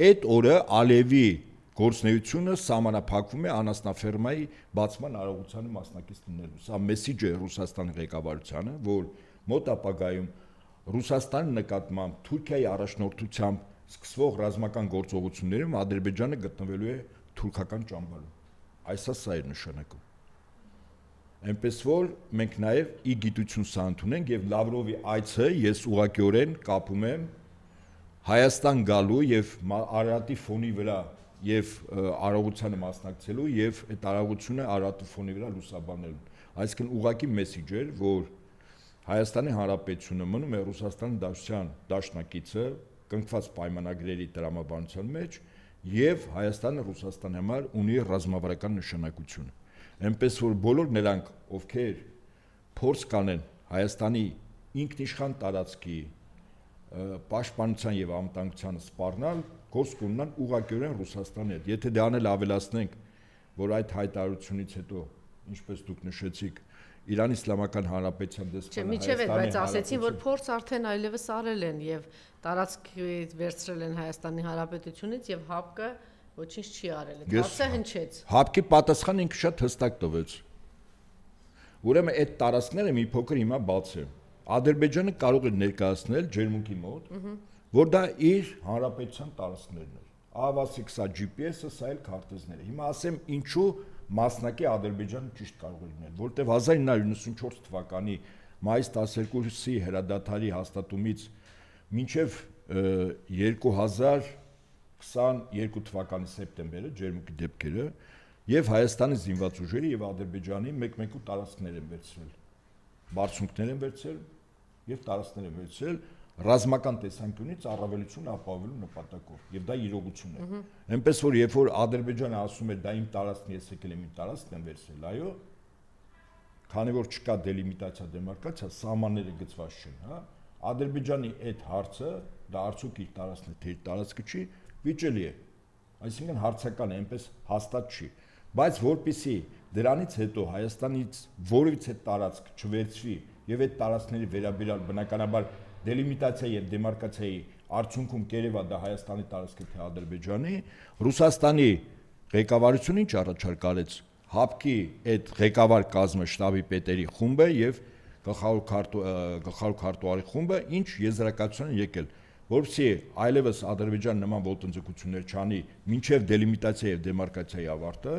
[SPEAKER 2] այդ օրը Ալիևի գործնեությունը սահմանափակվում է անասնաֆերմայի բացման արարողությանը մասնակից լինելու։ Սա մեսիջ է Ռուսաստանի ղեկավարությանը, որ մոտ ապագայում Ռուսաստանի նկատմամբ Թուրքիայի առաջնորդությամբ սկսվող ռազմական գործողություններում Ադրբեջանը գտնվելու է թուրքական ճամբարում։ Այսա սա է նշանակում։ Այնպես որ մենք նաև ի գիտություն սա ընդունենք եւ Լավրովի այցը ես ուղղակիորեն կապում եմ Հայաստան գալու եւ Արարատի ֆոնի վրա եւ արարողությանը մասնակցելու եւ այդ արարողությունը Արարատի ֆոնի վրա լուսաբանելու։ Այսինքն ուղղակի մեսիջ էր, որ Հայաստանի Հանրապետությունը մնում է Ռուսաստանի Դաշնության դաշնակիցը կնքված պայմանագրերի տրամաբանության մեջ եւ Հայաստանը Ռուսաստանի համար ունի ռազմավարական նշանակություն։ Այնպես որ բոլոր նրանք, ովքեր փորձ կանեն Հայաստանի ինքնիշխան տարածքի պաշտպանության եւ անվտանգության սպառնալ, գործ կունենան ուղղակիորեն Ռուսաստանի հետ։ Եթե դրանել ավելացնենք, որ այդ հայտարարությունից հետո, ինչպես դուք նշեցիք, Իրանի Իսլամական Հանրապետության դեսպանը
[SPEAKER 1] Միջև բայց ասեցին, որ փորձ արդեն այլևս արել են եւ տարածք վերցրել են Հայաստանի Հանրապետությունից եւ ՀԱՊԿ ոչինչ չի արել։ Հացը հնչեց։
[SPEAKER 2] ՀԱՊԿ-ի պատասխանը ինքը շատ հստակ տվեց։ Ուրեմն այդ տարածքները մի փոքր հիմա բաց է։ Ադրբեջանը կարող է ներկայացնել ջերմուկի մոտ, որ դա իր հանրապետության տարածքներն են։ Ավասիկ սա GPS-ը, սա էլ քարտեզները։ Հիմա ասեմ ինչու մասնակի Ադրբեջանը ճիշտ կարող է լինել, որտեղ 1994 թվականի մայիս 12-ի հրադադարի հաստատումից մինչև 2022 թվականի սեպտեմբերը ջերմուկի դեպքերը եւ Հայաստանի զինված ուժերը եւ Ադրբեջանի մեկ-մեկու տարածքներ են վերցրել, բարձունքներ են վերցրել եւ տարածքներ են վերցրել ռազմական տեսանկյունից առավելություն ապահովելու նպատակով եւ դա իրողություն է։ Այնպես որ երբ որ Ադրբեջանը ասում է դա իմ տարածքն է, ես եկել եմ իմ տարածքն եմ վերցրել, այո, քանի որ չկա դելիմիտացիա, դեմարկացիա, սահմանները գծված չեն, հա, Ադրբեջանի այդ հարցը դա արդյոք իր տարածքն է, թե իր տարածքը չի, վիճելի է։ Այսինքն հարցական է, այնպես հաստատ չի, բայց որpիսի դրանից հետո Հայաստանից որևիցե տարածք չվերցվի եւ այդ տարածքների վերաբերյալ բնականաբար դելիմիտացիա եւ դեմարկացիայի արդյունքում կերևա դա Հայաստանի տարածքը թե Ադրբեջանի, Ռուսաստանի ղեկավարությունը ինչ առաջարկ արեց, ՀԱՊԿ-ի այդ ղեկավար կազմը շտաբի պետերի խումբը եւ գլխավոր քարտուղարի խումբը ինչ եզրակացության եկել, որպեսզի այլևս Ադրբեջանը նման ոտնձգություններ չանի մինչև դելիմիտացիա եւ դեմարկացիայի ավարտը,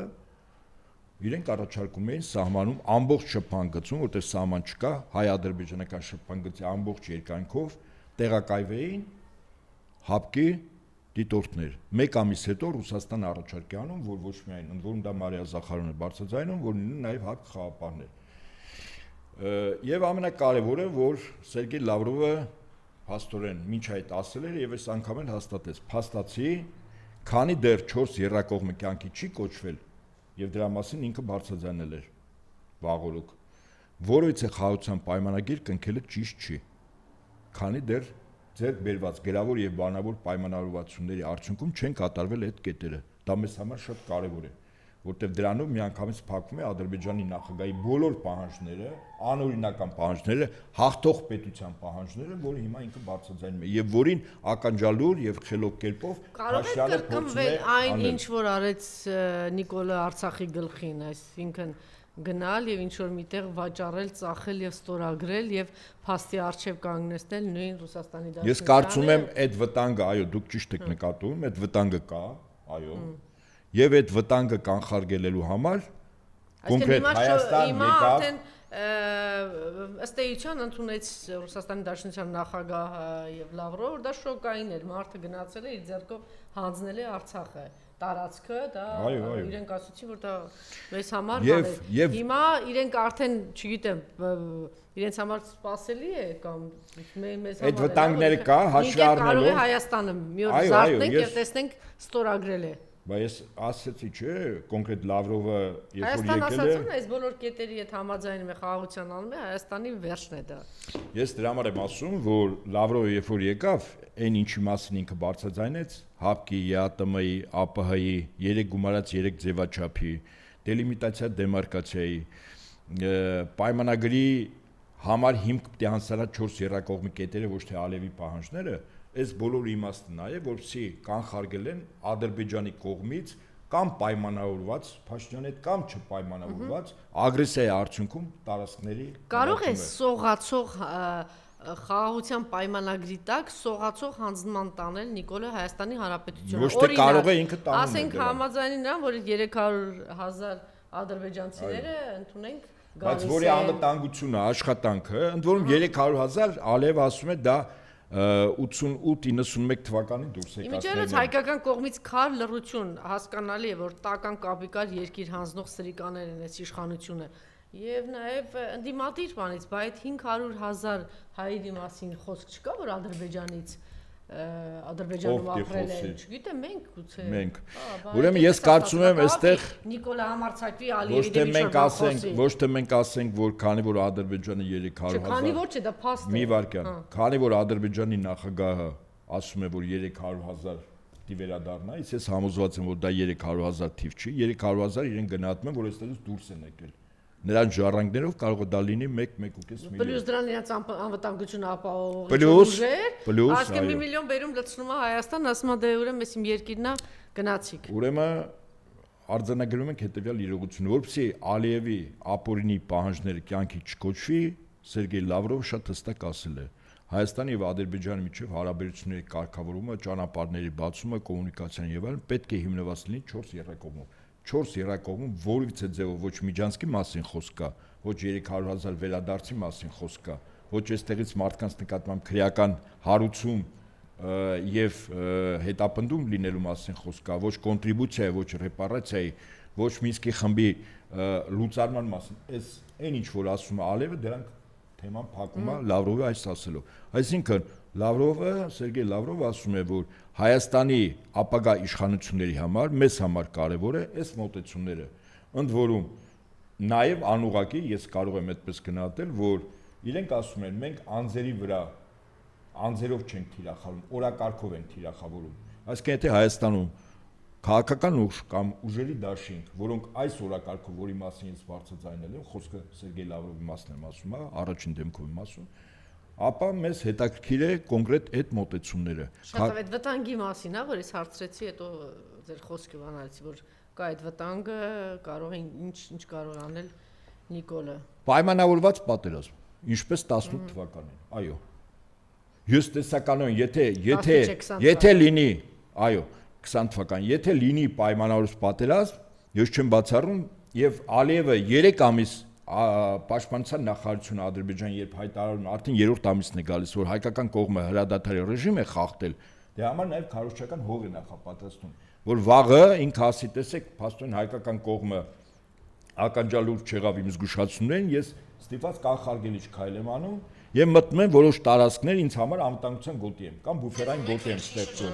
[SPEAKER 2] իրենք առաջարկում էին սահմանում ամբողջ շփանգծում, որտեղ սահման չկա, հայ-ադրբեջանական շփանգծի ամբողջ երկայնքով տեղակայվեին ՀԱՊԿ-ի դիտորդներ։ Մեկ ամիս հետո Ռուսաստանը առաջարկ է անում, որ ոչ միայն ընդ որում դա Մարիա Զախարյանը բարձրաձայնում, որ լինեն նաև ՀԱՊԿ խաղապարներ։ Եվ ամենակարևորը, որ Սերգեյ Լավրովը փաստորեն մինչ այդ ասել էր եւ այս անգամ էլ հաստատեց, փաստացի, քանի դեռ 4 երրակողմը կյանքի չի կոչվել եւ դրա մասին ինքը բարձրաձայնել էր վաղօրոք, որովհետեւ խաղաղության պայմանագիր կնքելը ճիշտ չի, քանի դեռ ձեռք բերված գրավոր եւ բանավոր պայմանավորվածությունների արդյունքում չեն կատարվել այդ կետերը։ Դա մեզ համար շատ կարեւոր է, որտեղ դրանով միանգամից փակվում է Ադրբեջանի նախագահի բոլոր պահանջները, անօրինական պահանջները, հաղթող պետության պահանջները, որը հիմա ինքը բարձրաձայնում է եւ որին ականջալուր եւ խելոք կերպով
[SPEAKER 1] Փաշինյանը փորձում է այն ինչ որ արեց Նիկոլը Արցախի գլխին, այսինքն գնալ եւ ինչ որ միտեղ վաճառել, ծախել եւ ստորագրել եւ փաստի արժեվ կանգնեցնել նույն Ռուսաստանի Դաշնությանը։
[SPEAKER 2] Ես կարծում եմ այդ վտանգը, այո, դուք ճիշտ եք նկատում, այդ վտանգը կա, այո։ Եվ այդ վտանգը կանխարգելելու համար կոնկրետ Հայաստան եկավ
[SPEAKER 1] ըստ էության ընդունեց Ռուսաստանի Դաշնության նախագահ եւ Լավրովը, դա շոկային էր, մարդը գնացել է իր ձեռքով հանձնել է Արցախը, տարածքը, դա իրենք ասացին, որ դա մեզ համար բան է։ Հիմա իրենք արդեն, չգիտեմ, իրենց համար սպասելի է կամ մեզ համար։
[SPEAKER 2] Այդ վտանգները կա, հաշվի առնելով։
[SPEAKER 1] Կարող է Հայաստանը մի օր զարթնենք եւ տեսնենք ստորագրել է։
[SPEAKER 2] Բայց ես ասացի, չէ, կոնկրետ Լավրովը երբ որ
[SPEAKER 1] Հայաստան
[SPEAKER 2] եկել
[SPEAKER 1] ասած
[SPEAKER 2] է,
[SPEAKER 1] ունի, այս բոլոր կետերի հետ համաձայնում է խաղաղության անունը, Հայաստանի վերջն է դա։
[SPEAKER 2] ես դրա համար եմ ասում, որ Լավրովը երբ որ եկավ, այն ինչի մասին ինքը բարձրաձայնեց, ՀԱՊԿ-ի, ԵԱՏՄ-ի, ԱՊՀ-ի, 3 գումարած 3 ձևաչափի, դելիմիտացիա դեմարկացիայի, պայմանագրի համար հիմք պետք է հանձնարար 4 երրակողմի կետերը, ոչ թե Ալիևի պահանջները, այս բոլոր իմաստն է, որպեսզի կանխարգել են Ադրբեջանի կողմից կամ պայմանավորված, Փաշինյանի հետ կամ չպայմանավորված ագրեսիայի արդյունքում տարածքների
[SPEAKER 1] Կարող է սողացող խաղաղության պայմանագրի տակ սողացող հանձնման տանել Նիկոլը Հայաստանի Հանրապետությունը։
[SPEAKER 2] Ոչ թե կարող է ինքը տանում է։
[SPEAKER 1] Ասենք համաձայնի նրան, որ 300,000 ադրբեջանցիները ընդունենք
[SPEAKER 2] բայց որի անվտանգությունը, աշխատանքը, ընդ որում 300,000 Ալիևը ասում է դա 88-91 թվականին դուրս եկածներն են։
[SPEAKER 1] Իմիջիայլոց հայկական կողմից քար լռություն հասկանալի է, որ տական կապիկար երկիր հանձնող սրիկաներ են այս իշխանությունը։ Եվ նաև ընդդիմադիր բանից, բայց 500,000 հայերի մասին խոսք չկա, որ Ադրբեջանում ապրել են, չգիտեմ, մենք գուցե։
[SPEAKER 2] Մենք։ Ուրեմն ես կարծում եմ, այստեղ
[SPEAKER 1] Նիկոլա համարցակվի Ալիևի դեպի շրջան։
[SPEAKER 2] ոչ թե մենք ասենք, որ քանի որ Ադրբեջանը 300,000
[SPEAKER 1] Քանի որ չէ, դա փաստ է։
[SPEAKER 2] Մի վարքյան։ Քանի որ Ադրբեջանի նախագահը ասում է, որ 300,000 դի վերադառնա, ես համոզված եմ, որ դա 300,000 թիվ չի, 300,000 իրեն գնահատում են, որ այստեղից դուրս են եկել։ Նրանց ժառանգներով կարող է դա լինի 1-1.5 միլիոն։
[SPEAKER 1] Պլյուս դրան իրենց անվտանգությունը ապահովող ուժեր, ասկե 1 միլիոն բերում լցնում է Հայաստան, ասում է դե ուրեմն ես իմ երկիրն է, գնացիք։
[SPEAKER 2] Ուրեմն արձանագրում ենք հետեւյալ իրողությունը, որովհետեւ Ալիևի ապօրինի պահանջները կյանքի չկոչվի, Սերգեյ Լավրովը շատ հստակ ասել է. Հայաստանի եւ Ադրբեջանի միջև հարաբերությունների կարգավորումը, ճանապարհների բացումը, կոմունիկացիան եւ այլն պետք է հիմնված լինի 4 երրակողմով։ 4 երրակողմում որևիցե ձևով ոչ Միջանցքի մասին խոսք կա, ոչ 300,000 վերադարձի մասին խոսք կա, ոչ այստեղից մարդկանց նկատմամբ քրեական հարուցում եւ հետապնդում լինելու մասին խոսք կա, ոչ կոնտրիբուցիայի, ոչ ռեպարացիայի, ոչ Մինսկի խմբի լուծարման մասին։ Այս այն ինչ որ ասում է Ալիևը, դրանք թեման փակում է Լավրովի այս ասելով։ Այսինքն Լավրովը, Սերգեյ Լավրովը ասում է, որ Հայաստանի ապագա իշխանությունների համար, մեզ համար կարևոր է այս մոտեցումները։ Ընդ որում նաև անուղղակի ես կարող եմ այդպես գնահատել, որ իրենք ասում են, մենք անձերի վրա անձերով չենք թիրախավորում, օրակարգով ենք թիրախավորում։ Այսինքն եթե Հայաստանում քաղաքական ուժ կամ ուժերի դաշինք, որոնք այս օրակարգով, որի մասին ես բարձրաձայնել եմ, խոսքը Սերգեյ Լավրովի մասն եմ ասում, առաջին դեմքով եմ ասում, ապա մեզ հետաքրքիր է կոնկրետ այդ մոտեցումները։
[SPEAKER 1] Շատ այդ վտանգի մասին, որ ես հարցրեցի, հետո ձեր խոսքը բանալեցի, որ կա այդ վտանգը, կարող են ինչ կարող անել Նիկոլը։
[SPEAKER 2] Պայմանավորված պատերազմ, ինչպես 18 թվականին, այո։ Հյուսիսականորեն, եթե լինի, այո, 20 թվական, եթե լինի պայմանավորված պատերազմ, ես չեմ բացառում եւ Ալիևը 3 ամիս Պաշտպանության նախարարությունը Ադրբեջան երբ հայտարարում արդեն 3-րդ ամիսն է գալիս, որ հայկական կողմը հրադադարի ռեժիմ է խախտել, դե համար նաեւ քարոզչական հող է նախապատրաստում, որ վաղը ինքը ասի, տեսեք, փաստորեն հայկական կողմը ականջալուր չեղավ իմ զգուշացումներին, ես ստիպված կանխարգելիչ քայլ եմ անում եւ մտնում եմ որոշ տարածքներ ինձ համար անվտանգության գոտի եմ կամ բուֆերային գոտի եմ ստեղծում։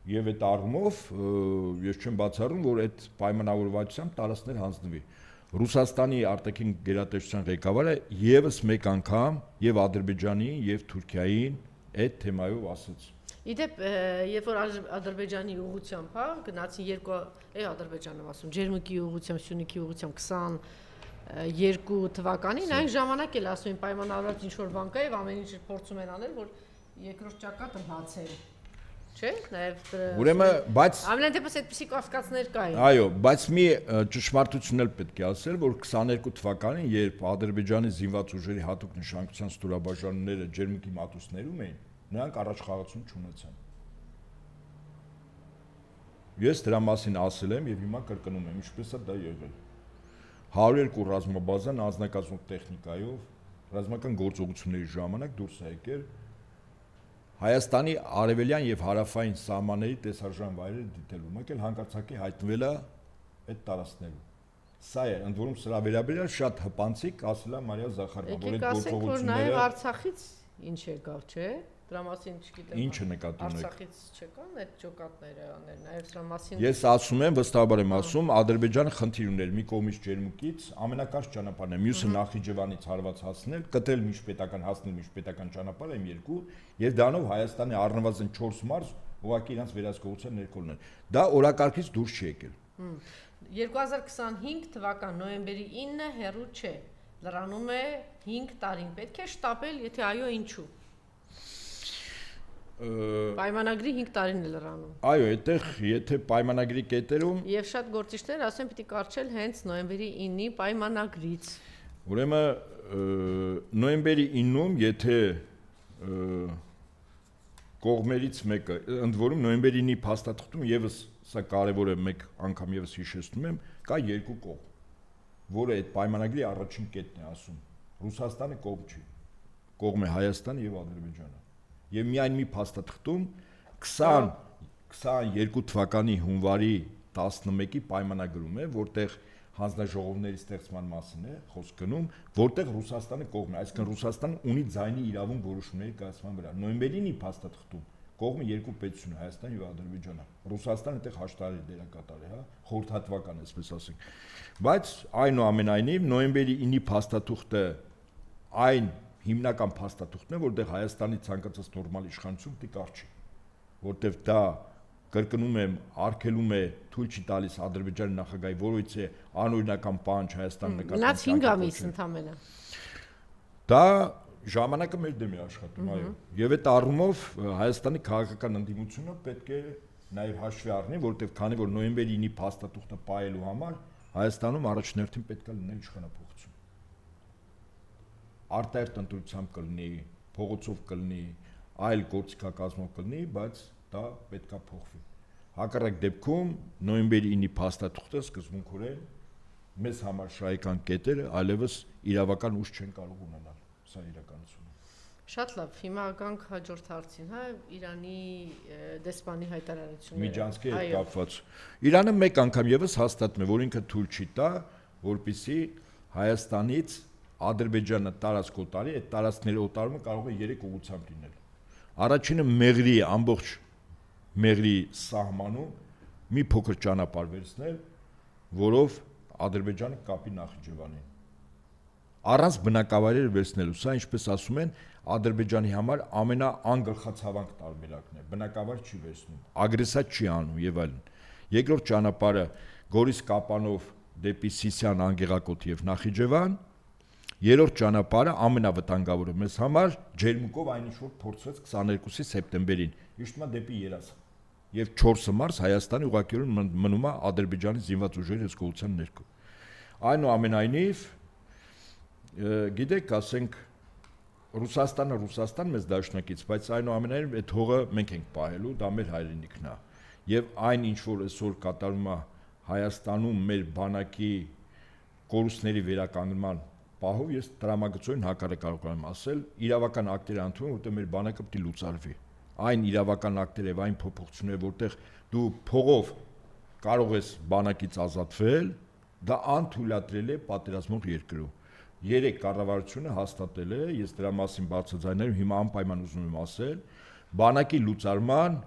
[SPEAKER 2] Եվ այդ առումով ես չեմ բացառում, որ այդ պայմանավորվածությամբ տարածքներ հանձնվի։ Ռուսաստանի արտաքին գերատեսչության ղեկավարը եւս մեկ անգամ եւ Ադրբեջանին եւ Թուրքիային այդ թեմայով ասաց։
[SPEAKER 1] Իդեպ, երբ որ Ադրբեջանի ուղղությամբ, գնացին Ադրբեջանը ասում, Ջերմուկի ուղղությամբ, Սյունիքի ուղղությամբ 22 թվականին, այն ժամանակ էլ ասում են պայմանավորված ինչ-որ բան կա եւ ամեն ինչ փորձում են անել, որ երկրորդ ճակատը բացել։ Չէ՞, նաեւ
[SPEAKER 2] Ուրեմն, բայց
[SPEAKER 1] ամեն դեպս այդպիսի կասկածներ կային։
[SPEAKER 2] Այո, բայց մի ճշմարտություն էլ պետք է ասել, որ 22 թվականին, երբ Ադրբեջանի զինված ուժերի հատուկ նշանակության ստորաբաժանումները Ջերմուկի մատուցներում էին, նրանք առաջխաղացում չունեցան։ Ես դրա մասին ասել եմ եւ հիմա կրկնում եմ, ինչպես է դա եղել։ 102 ռազմաբազան անձնակազմող տեխնիկայով ռազմական գործողությունների ժամանակ դուրս է եկել Հայաստանի արևելյան եւ հարավային սահմանների տեսարժան վայրերը դիտելու, մեկ էլ հանկարծակի հայտնվել է այդ տարածքներում։ Սա է, ընդ որում սրա վերաբերյալ շատ հպանցիկ ասել է Մարիա Զախարովна, որ այդ գործողությունները
[SPEAKER 1] նաեւ Արցախից ինչ եկավ, չէ՞։ Դրա մասին չգիտեմ։
[SPEAKER 2] Ինչը նկատի ունեք։
[SPEAKER 1] Արցախից չկան այդ ջոկատները, նաև դրա մասին։
[SPEAKER 2] Ես ասում եմ, վստահաբար եմ ասում, Ադրբեջանը խնդիր ուներ մի կողմից ջերմուկից, ամենակարճ ճանապարհն է, մյուսը Նախիջևանից հարված հասնել, կտել միջպետական, հասնել միջպետական ճանապարհ եմ երկու, եւ դրանով Հայաստանի առնվազն 4 մարզ ուղղակի իրենց վերահսկողության ներկոլն են։ Դա օրակարգից դուրս չի եկել։
[SPEAKER 1] 2025 թվական նոյեմբերի 9-ը հեռու չէ։ Լրանում է 5 տարին։ Պետք է շտապել, եթե այո, ինչու։ Պայմանագրի 5 տարին է լրանում։
[SPEAKER 2] Այո, այդտեղ եթե պայմանագրի կետերում
[SPEAKER 1] Եվ շատ գործիչներ ասեն պիտի կարճել հենց նոյեմբերի 9-ի պայմանագրից։
[SPEAKER 2] Ուրեմն նոյեմբերի 9-ում եթե կողմերից մեկը, ընդ որում նոյեմբերի 9-ի փաստաթղթում եւս սա կարեւոր է մեկ անգամ եւս հիշեցնում եմ, կա երկու կողմ, որը այդ պայմանագրի առաջին կետն է ասում։ Ռուսաստանը կողմ չի։ Կողմ է Հայաստանը եւ Ադրբեջանը։ Եվ միայն մի փաստաթղթում 22 թվականի հունվարի 11-ի պայմանագրում է, որտեղ հանձնաժողովների ստեղծման մասին է խոսք գնում, որտեղ Ռուսաստանը կողմ է, այսինքն Ռուսաստանը ունի ձայնի իրավունք որոշումների կայացման վրա։ Նոյեմբերի 9-ի փաստաթղթում կողմը երկու պետություն է, Հայաստանը եւ Ադրբեջանը։ Ռուսաստանը այդտեղ հաշտարի դերակատար է, հա, խորհրդատվական այսպես ասենք։ Բայց այնուամենայնիվ նոյեմբերի 9-ի փաստաթուղթը այն հիմնական փաստաթուղթն է, որտեղ Հայաստանի ցանկացած նորմալ իշխանություն պիտի կարճի, որտեղ դա կրկնում եմ, արգելում է, թույլ չի տալիս Ադրբեջանի նախագահի որույթ է անօրինական պահանջ Հայաստանի նկատմամբ։
[SPEAKER 1] Մնաց 5 ամիս ընդամենը։
[SPEAKER 2] Դա ժամանակը մեր դեմ է աշխատում, այո։ Եվ այդ առումով Հայաստանի քաղաքական ընդդիմությունը պետք է նաև հաշվի առնի, որտեղ քանի որ նոյեմբերի 9-ի փաստաթուղթը պահելու համար Հայաստանում առաջնորդին պետք է լինել իշխանափոխություն։ Արտահերտ ընտրությամբ կլինի, փողոցով կլինի, այլ գործիքակազմով կլինի, բայց դա պետքա փոխվի։ Հակառակ դեպքում նոյեմբերի 9-ի փաստաթուղթը սկզբունքորեն մեզ համար շահեկան կետերը այլևս իրավական ուժ չեն կարող ունենալ։ Սա իրականությունն է։
[SPEAKER 1] Շատ լավ, հիմա գանք հաջորդ հարցին, հա, Իրանի դեսպանի հայտարարությունները։
[SPEAKER 2] Միջանցքի հետ կապված։ Իրանը մեկ անգամ եւս հաստատում է, որ ինքը թույլ չի տա, որպեսզի Հայաստանից Ադրբեջանը տարածք օտարի, այդ տարածքների օտարումը կարող է 3 ուղղությամբ լինել։ Առաջինը Մեղրի ամբողջ Մեղրի սահմանում մի փոքր ճանապարհ վերցնել, որով Ադրբեջանը կապի Նախիջևանին։ Առանց բնակավայրերը վերցնելու, սա ինչպես ասում են, Ադրբեջանի համար ամենաանգլխացավանք տարբերակն է։ Բնակավայր չի վերցնում, ագրեսիա չի անում եւ այլն։ Երկրորդ ճանապարհը Գորիս Կապանով դեպի Սիսիան, Անգեղակոտ եւ Նախիջևան։ Երրորդ ճանապարհը ամենավտանգավորը մեզ համար ջերմուկով այն ինչ որ փորձվեց 22-ի սեպտեմբերին, իշխտումա դեպի Երազը։ Եվ 4 մարս Հայաստանի ուղղակիորեն մնում է Ադրբեջանի զինված ուժերի հսկողության ներքո։ Այնուամենայնիվ, գիտեք, ասենք Ռուսաստան մեզ դաշնակից, բայց այնուամենայնիվ այդ հողը մենք ենք պահելու, դա մեր հայրենիքն է։ Եվ այն ինչ որ այսօր կատարվում է Հայաստանում մեր բանակի կորուստների վերականգնման պահով ես տրամագծորեն հակառակ կարող եմ ասել, իրավական ակտեր ընդունում, որտեղ մեր բանակը պետք է լուծարվի։ Այն իրավական ակտեր եւ այն փոփոխությունները, որտեղ դու փողով կարող ես բանակից ազատվել, դա անթույլատրել է պատերազմող երկրում։ 3 կառավարությունը հաստատել է, ես դրա մասին բարձրաձայնելով հիմա անպայման ուզում եմ ասել, բանակի լուծարման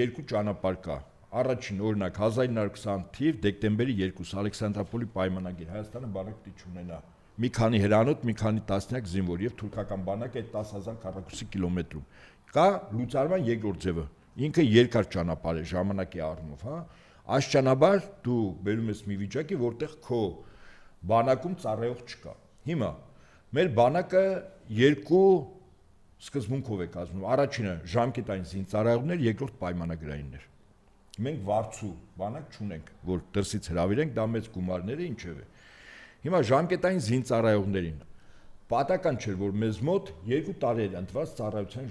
[SPEAKER 2] 2 ճանապարհ կա։ Առաջին օրինակ 1920 թիվ դեկտեմբերի 2 Ալեքսանդրապոլի պայմանագիր Հայաստանը բանակ պիտի չունենա։ Մի քանի հրանոթ, մի քանի տասնյակ զինվոր եւ թուրքական բանակը այդ 10000 քառակուսի կիլոմետրում։ Կա լուծարման երկրորդ ձևը։ Ինքը երկար ճանապարհ է ժամանակի առումով, հա։ Այս ճանապարհ դու բերում ես մի վիճակի, որտեղ քո բանակում ծառայող չկա։ Հիմա մեր բանակը 2 սկզբունքով է կազմվում։ Առաջինը ժամկետային զինծառայողներ, երկրորդ պայմանագրայիններ։ Մենք վարձու բանակ չունենք, որ դրսից հրավիրենք, դա մեծ գումարներ է, ինչև է։ Հիմա ժամկետային զինծառայողներին պատական չէր, որ մեզ մոտ 2 տարի էր ընտրված ծառայության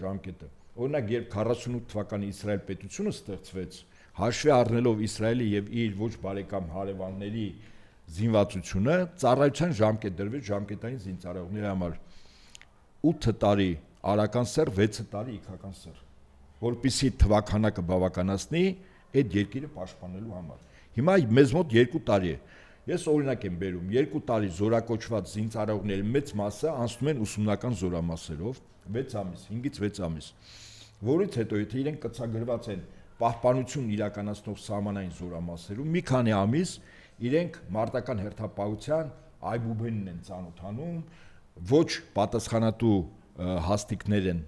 [SPEAKER 2] ժամկետը։ Օրինակ, երբ 48 թվականի Իսրայել պետությունը ստեղծվեց, հաշվի առնելով Իսրայելի եւ իր ոչ բարեկամ հարևանների զինվածությունը, ծառայության ժամկետ դրվեց ժամկետային զինծառայողների համար 8 տարի արական սեռ, 6 տարի իքական սեռ, որպեսզի թվականակը բավականացնի այդ երկիրը պաշտպանելու համար։ Հիմա մեզ մոտ 2 տարի է։ Ես օրինակ եմ բերում, 2 տարի զորակոչված զինծառայողների մեծ մասը անցնում են ուսումնական զորամասերով, 6 ամիս, 5-ից 6 ամիս, որից հետո եթե իրենք կցագրված են պահպանություն իրականացնող սահմանային զորամասերում, մի քանի ամիս իրենք մարտական հերթապահության այբուբենին են ծանոթանում, ոչ պատասխանատու հաստիկներ են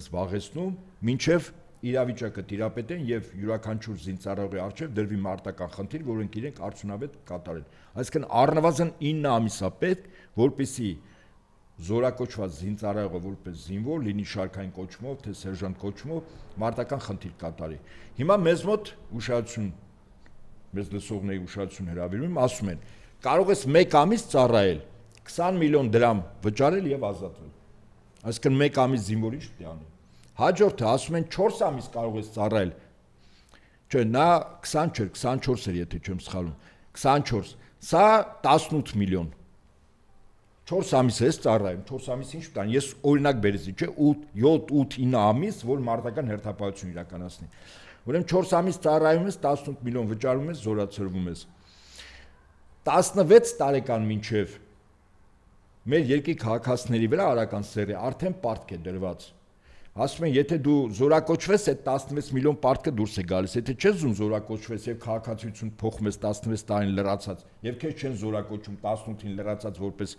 [SPEAKER 2] զբաղեցնում, մինչև իրավիճակը տիրապետեն եւ յուրաքանչյուր զինծառայողի առջեւ դրվի մարտական խնդիր, որոնք իրենք արդյունավետ կատարեն։ Այսինքն առնվազն 9 ամիս է պետք, որպեսզի զորակոչված զինծառայողը որպես զինվոր լինի շարքային կոչումով, թե սերժանտ կոչումով, մարտական խնդիր կատարի։ Հիմա մեզ մոտ ուշադրություն, մեզ լսողների ուշադրություն հրավիրում, ասում են, կարող ես 1 ամիս ծառայել, 20 միլիոն դրամ վճարել եւ ազատվել։ Այսինքն 1 ամիս զինվորի չպետք է անի։ Հաջորդը ասում են 4 ամիս կարող ես ծառայել։ Չէ, նա 20 չէր, 24 էր, եթե չեմ սխալվում։ 24։ Սա 18 միլիոն։ 4 ամիս ես ծառայում, 4 ամիս ինչ տան։ Ես օրինակ բերեցի, չէ, 7-8-9 ամիս, որ մարտական հերթապահություն իրականացնի։ Ուրեմն 4 ամիս ծառայում ես, 18 միլիոն վճարում ես, զորացրվում ես։ 16 տարեկան մինչև մեր երկրի քաղաքացիների վրա արական սեռի արդեն պարտք է դրված։ Ասում են, եթե դու զորակոչվես, այդ 16 միլիոն պարտքը դուրս է գալիս, եթե չես ուզում զորակոչվես եւ քաղաքացիություն փոխում ես 16 տարին լրացած, եւ քեզ չեն զորակոչում 18-ին լրացած որպես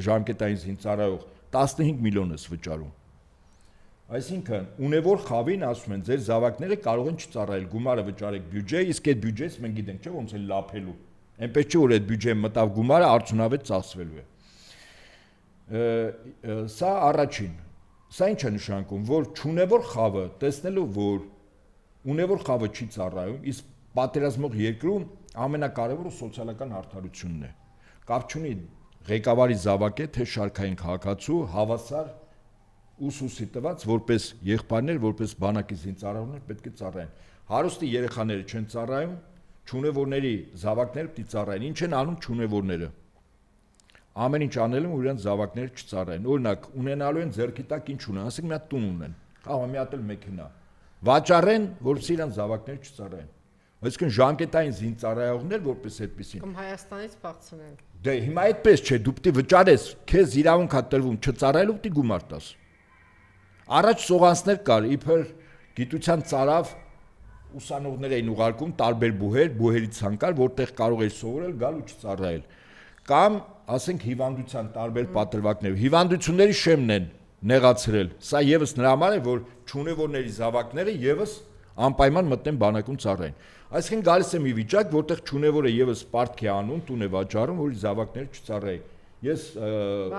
[SPEAKER 2] ժամկետային զինծառայող, 15 միլիոն ես վճարում։ Այսինքն, ունևոր խավին ասում են, ձեր զավակները կարող են չծառայել, գումարը վճարեք բյուջե, իսկ այդ բյուջեից մենք գիտենք, չէ՞ ոնց է լափելու։ Այնպես չէ, որ այդ բյուջեն մտավ գումարը արդյունավետ ծախսվելու է։ Սա առաջին։ Սա ինչ է նշանակում, որ չունևոր խավը, տեսնելով, որ ունևոր խավը չի ծառայում, իսկ պատերազմող երկրում ամենակարևորը սոցիալական արդարությունն է։ Կապ չունի ղեկավարի զավակ է, թե շարքային քաղաքացու, հավասար ուսուսի տված, որպես եղբայրներ, որպես բանակի զինծառայողներ պետք է ծառայեն։ Հարուստի երեխաները չեն ծառայում, չունևորների զավակները պետք է ծառայեն։ Ինչ են անում չունևորները։ Ամեն ինչ անել են, որ իրենց զավակները չծառայեն։ Օրինակ, ունենալու են ձեռքի տակ ինչ ունեն, ասենք մի հատ տուն ունեն, կարող է մի հատ էլ մեքենա։ Վաճառեն, որպեսզի իրենց զավակները չծառայեն։ Այսինքն ժամկետային զինծառայողներ որպես այդպեսին։
[SPEAKER 1] Կամ Հայաստանից փախցնեն։
[SPEAKER 2] Դե հիմա այդպես չէ, դու պետք է վճարես, քեզ իրավունք է տրվում չծառայելու, պետք է գումար տաս։ Առաջ սողանցներ կար, իբր գիտության ծարավ ուսանողներ էին ուղարկում տարբեր բուհերի ցանկար, որտեղ կարող էր սովորել, գալ ու չծառայել։ Կամ ասենք հիվանդության տարբեր պատրվակներ, հիվանդությունների շեմն են նեղացրել։ Սա եւս նրա համար է, որ չունևորների զավակները եւս անպայման մտնեն բանակում ծառայեն։ Այսինքն գալիս է մի վիճակ, որտեղ չունևորը եւս պարտք է անում, տուն է վաճառում, որ իր զավակները չծառայի։ Ես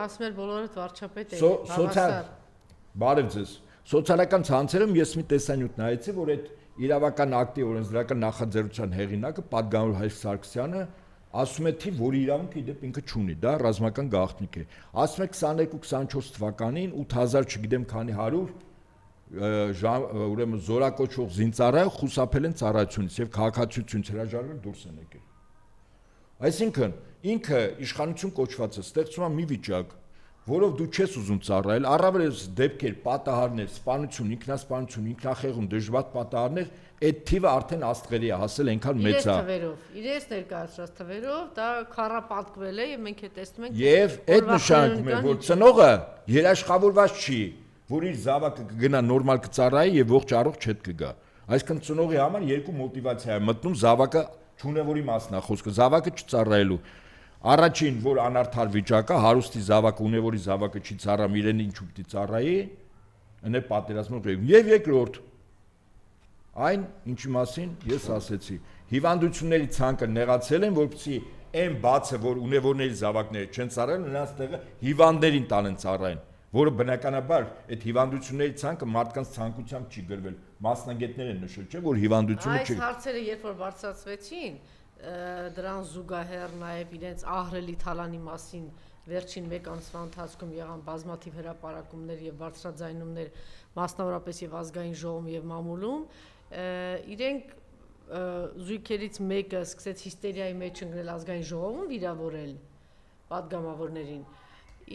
[SPEAKER 1] ասում եմ բոլորդ վարչապետ է, հավասար։
[SPEAKER 2] Բարև ձեզ։ Սոցիալական ցանցերում ես մի տեսանյութ նայեցի, որ այդ իրավական ակտի օրենսդրական նախաձեռնության հեղինակը պատգամավոր Հայկ Սարգսյանը ասում է թե որ իրավունքը իդեպ ինքը չունի, դա ռազմական գաղտնիք է։ Ասում է 22-24 թվականին 8000 չգիտեմ քանի 100 ուրեմն զորակոչվող զինծառայող խուսափել են ծառայությունից եւ քաղաքացիությունից հրաժարվել դուրս են եկել։ Այսինքն ինքը իշխանություն կոչվածը ստեղծում է մի վիճակ, որով դու չես ուզում ծառայել, առավել դեպքեր, պատահարներ, սպանություն, ինքնասպանություն, ինքնախեղում, դժբախտ պատահարներ, այդ թիվը արդեն աստղերի է հասել, այնքան մեծ է։
[SPEAKER 1] Իրենց ներկայացրած թվերով դա քառապատկվել է եւ մենք է տեսնում ենք։
[SPEAKER 2] Եվ այդ նշանակում է, որ ծնողը երաշխավորված չի, որ իր զավակը կգնա նորմալ կծառայի եւ ողջ առողջ հետ կգա։ Այսինքն ծնողի համար երկու մոտիվացիա է մտնում զավակը չունևորի մասն է խոսքը, զավակը չծառայելու։ Առաջին, որ անարդար վիճակը, հարուստի զավակը, ունևորի զավակը չի ծառայում, իրեն ինչու պիտի ծառայի, ընե պատերազմող եղում։ Եվ երկրորդ, այն, ինչի մասին ես ասեցի, հիվանդությունների ցանկը նեղացել են, որպեսզի այն բացը, որ ունևորների զավակները չեն ծառայել, նրանց տեղը հիվանդներին տանեն ծառայեն, որը բնականաբար այդ հիվանդությունների ցանկը մարդկանց ցանկությամբ չի գրվել, մասնագետներ են նշել, չէ՞ որ հիվանդությունը չի։
[SPEAKER 1] Այս հարցերը երբ որ բարձրացվեցին, դրան զուգահեռ նաև իրենց ահռելի թալանի մասին վերջին 1 ամսվա ընթացքում եղան բազմաթիվ հրապարակումներ եւ բարձրաձայնումներ, մասնավորապես եւ ազգային ժողովում եւ մամուլում, իրենք զույգերից մեկը սկսեց հիստերիայի մեջ ընկնել ազգային ժողովում վիրավորել պատգամավորներին,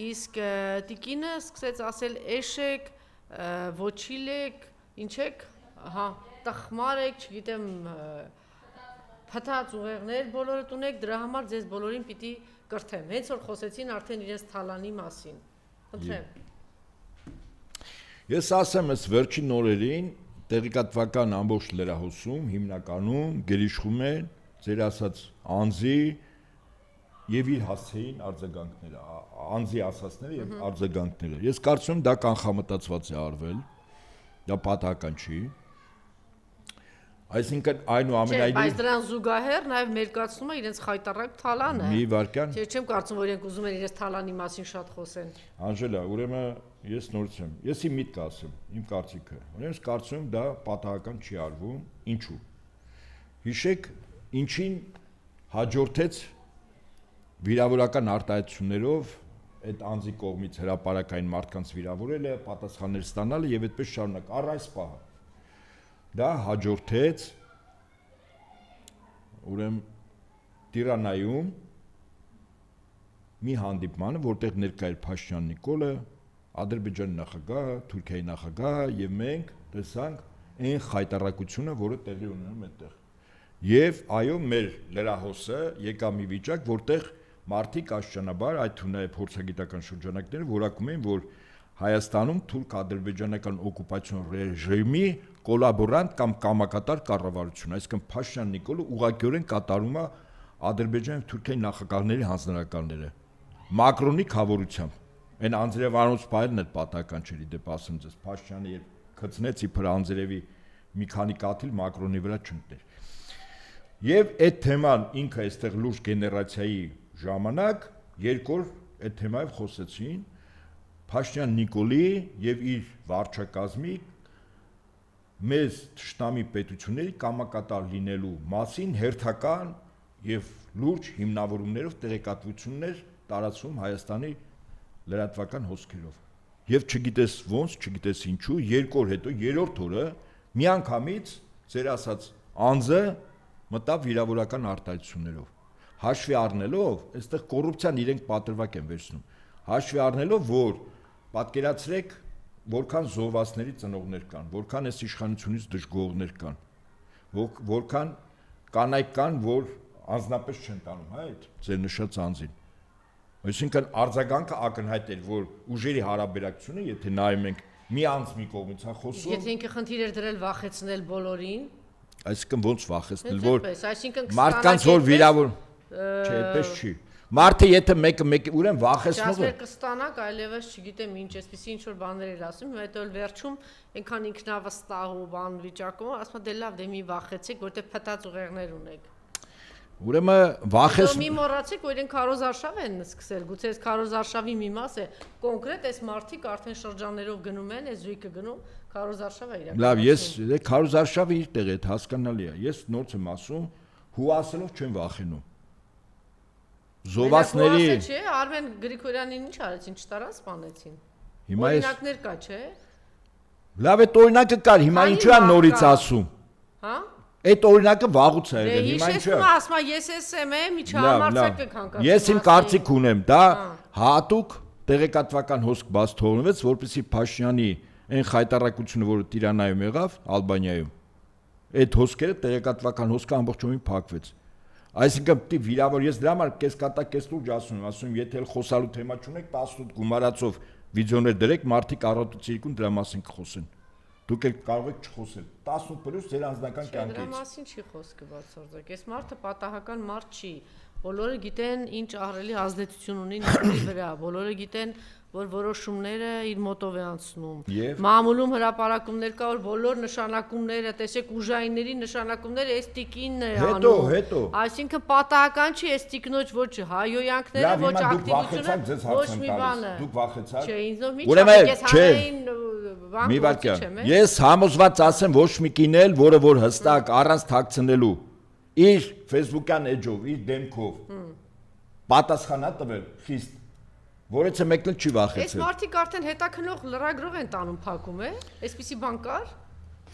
[SPEAKER 1] իսկ տիկինը սկսեց ասել էշեք, ոչիլեք, ինչ եք, տխմար եք, չգիտեմ փաթած ուղեղներ բոլորդ ունեք, դրա համար ձեզ բոլորին պիտի կրթեմ։ Հենց որ խոսեցին արդեն իրենց թալանի մասին։ Խնդրեմ։
[SPEAKER 2] Ես ասեմ, այս վերջին օրերին տեղեկատվական ամբողջ լրահոսում հիմնականում գերիշխում են ձեր ասած անձի եւ իր հասցեին արձագանքները, անձի ասածները եւ արձագանքները։ Ես կարծում եմ դա կանխամտածված է արվել, դա պատահական չի։ Այսինքն այնուամենայնիվ
[SPEAKER 1] Բայց դրան զուգահեռ նաև մերկացնում է իրենց խայտարակ թալանը։
[SPEAKER 2] Մի վարքան։
[SPEAKER 1] Ես չեմ կարծում, որ իրենք ուզում են իրենց թալանի մասին շատ խոսեն։
[SPEAKER 2] Անժելա, ուրեմն ես նորից եմ։ Ես իմ միտքը ասեմ, իմ կարծիքը։ Ուրեմն ես կարծում եմ դա պատահական չի արվում։ Ինչու՞։ Հիշեք, ինչին հաջորդեց վիրավորական արտահայտություններով այդ անձի կողմից հրապարակային մարդկանց վիրավորելը, պատասխաններ ստանալը եւ այդպես շարունակ առ այս պահը։ Դա հաջորդեց ուրեմն Տիրանայում մի հանդիպմանը, որտեղ ներկա էր Փաշինյան Նիկոլը, Ադրբեջանի նախագահը, Թուրքիայի նախագահը եւ մենք տեսանք այն խայտարակությունը, որը տեղի ունենում այդտեղ։ Եվ այո, մեր լրահոսը եկա մի վիճակ, որտեղ մարդիկ աշճանաբար, այդ թունայ փորձագիտական շրջանակները որակում էին, որ Հայաստանում թուրք-ադրբեջանական օկուպացիոն ռեժիմի կոլաբորանտ կամ կամակատար կառավարություն, այսինքն Փաշինյան Նիկոլը ուղղակիորեն կատարում է Ադրբեջանի եւ Թուրքիայի նախագահների հանձնարարականները Մակրոնի խավորությամբ։ Այն Անձրևանոց ֆայլն էլ պատահական չէր, դեպ ասեմ ձեզ, Փաշինյանը երբ գծնեց իբր Անձրևի մի քանի կաթիլ Մակրոնի վրա չընկներ։ Եվ այդ թեման ինքը այստեղ լուրջ գեներացիայի ժամանակ երկու օր այդ թեմայով խոսեցին Փաշինյան Նիկոլի եւ իր վարչակազմի մեծ թշնամի պետությունների կամակատար լինելու մասին հերթական եւ լուրջ հիմնավորումներով տեղեկատվություններ տարածվում Հայաստանի լրատվական հոսքերով։ Եվ չգիտես ոնց, չգիտես ինչու, երկու օր հետո երրորդ օրը միանգամից ձեր ասած անձը մտավ վիրավորական արտահայտություններով։ Հաշվի առնելով, այստեղ կոռուպցիան իրենք պատրվակ են վերցնում։ Հաշվի առնելով, որ պատկերացրեք, որքան զոհվածների ծնողներ կան, որքան այս իշխանությունից դժգոհներ կան, որքան կանայք կան, որ անձնապես չեն տանում, հա, այդ ձեր նշած անձին։ Այսինքն արձագանքը ակնհայտ էր, որ ուժերի հարաբերակցությունը, եթե նայում ենք մի անձ մի կողմից է խոսում,
[SPEAKER 1] Եթե ինքը խնդիր էր դրել վախեցնել բոլորին,
[SPEAKER 2] այսինքն ոնց վախեցնել, որ
[SPEAKER 1] այսինքն
[SPEAKER 2] մարդկանց որ վիրավոր, չէ, այդպես չի։ Մարդը եթե մեկը ուրեմն վախեցնող է։
[SPEAKER 1] Կստանաք, այլևս չգիտեմ ինչ, այսպեսի ինչ որ բաներ էր ասում, հետո էլ վերջում այնքան ինքնավստահ ու բան վիճակում, ասում դե լավ, դե մի վախեցեք, որտեղ փտած ուղեղներ ունեք։
[SPEAKER 2] Ուրեմն վախես
[SPEAKER 1] Մի մոռացեք, որ իրենք քարոզարշավ են սկսել, գուցե այս քարոզարշավի մի մաս է, կոնկրետ այս մարդիկ արդեն շրջաններով գնում են, այս զույգը գնում, քարոզարշավ է իրական։
[SPEAKER 2] Լավ, ես քարոզարշավը իր տեղ է, հասկանալի է։ Ես նորից եմ ասում, հուասելով չեմ վախենում։ Զոհվածների
[SPEAKER 1] չէ, Արմեն Գրիգորյանին ինչ արեցին, չտարան սպանեցին։
[SPEAKER 2] Հիմա ես
[SPEAKER 1] օրինակներ կա, չէ։
[SPEAKER 2] Լավ, այդ օրինակը կար, հիմա ինչու է նորից ասում։
[SPEAKER 1] Հա։
[SPEAKER 2] Այդ օրինակը վաղուց է եղել, հիմա ինչու է։
[SPEAKER 1] Ասма ես եմ, միջամարտակ կանք։
[SPEAKER 2] Ես իմ կարծիք ունեմ, դա հատուկ տեղեկատվական հոսք բաց թողնվեց, որպեսզի Փաշինյանի այն խայտարակությունը, որը Տիրանայում եղավ, Ալբանիայում, այդ հոսքերը տեղեկատվական հոսքը ամբողջովին փակվեց։ Այսինքն պիտի վիրավոր, ես դրա համար կեսկատակ կես լուրջ ասում, եթե խոսալու թեմա չունեք, 18 գումարածով վիդեոներ դրեք, մարդիկ առատուց երկուն դրա մասին կխոսեն։ Դուք եք կարող եք չխոսել 18+ ձեր անձնական կյանքից։
[SPEAKER 1] Դրա մասին չի խոսքը բացարձակ։ Այս մարդը պատահական մարդ չի։ Բոլորը գիտեն ինչ ահռելի ազդեցություն ունի նյութերի վրա, բոլորը գիտեն, որ որոշումները իր մոտով է անցնում։ Մամուլում հրապարակումներ կա, որ բոլոր նշանակումները, տեսեք ուժայինների նշանակումները այս տիկինն է անում։
[SPEAKER 2] Հետո։
[SPEAKER 1] Այսինքն պատահական չի այս տիկնոջ ոչ հայոյանքները, ոչ ակտիվությունը, ոչ մի բանը։
[SPEAKER 2] Դուք վախեցաք։
[SPEAKER 1] Չէ, ինձ մի չափ
[SPEAKER 2] Մի վարքյան։ Ես համոզված ասեմ ոչ մի կինել, որը որ հստակ առանց թաքցնելու իր Facebook-յան էջով, իր դեմքով պատասխանա տվել խիստ, որից մեկն չի վախեցել։
[SPEAKER 1] Այս մարդիկ արդեն հետաքնող լրագրող են տանում փակում է, այսպիսի բան կար։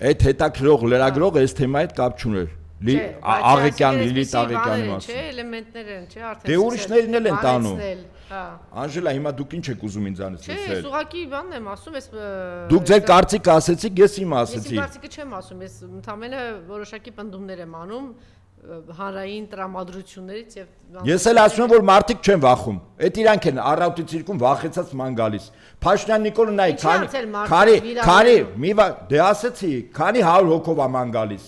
[SPEAKER 2] Այդ հետաքրող լրագրողը այս թեմայի հետ կապ չուներ։ Աղեկյան Լիլիթ Աղեկյանի մասին։
[SPEAKER 1] Չէ, էլեմենտներ են, չէ, արդեն։
[SPEAKER 2] Դե ուրիշներն էլ են տանում։
[SPEAKER 1] Հա։
[SPEAKER 2] Անժելա, հիմա դուք ինչ եք ուզում ինձանից լսել։
[SPEAKER 1] Չէ, ուղղակի բանն եմ ասում, ես
[SPEAKER 2] Դուք ձեր կարծիքը ասեցիք, ես իմ ասեցի։
[SPEAKER 1] Ես իմ կարծիքը չեմ ասում, ես ընդամենը որոշակի պնդումներ եմ անում, հանրային տրամադրություններից եւ
[SPEAKER 2] Ես էլ ասում եմ, որ մարդիկ չեն վախում։ Այդ իրանք են առավոտից երկում վախեցած ման գալիս։ Փաշինյան Նիկոլը նայ, քանի դե ասեցի, քանի 100 հոգով է ման գալիս։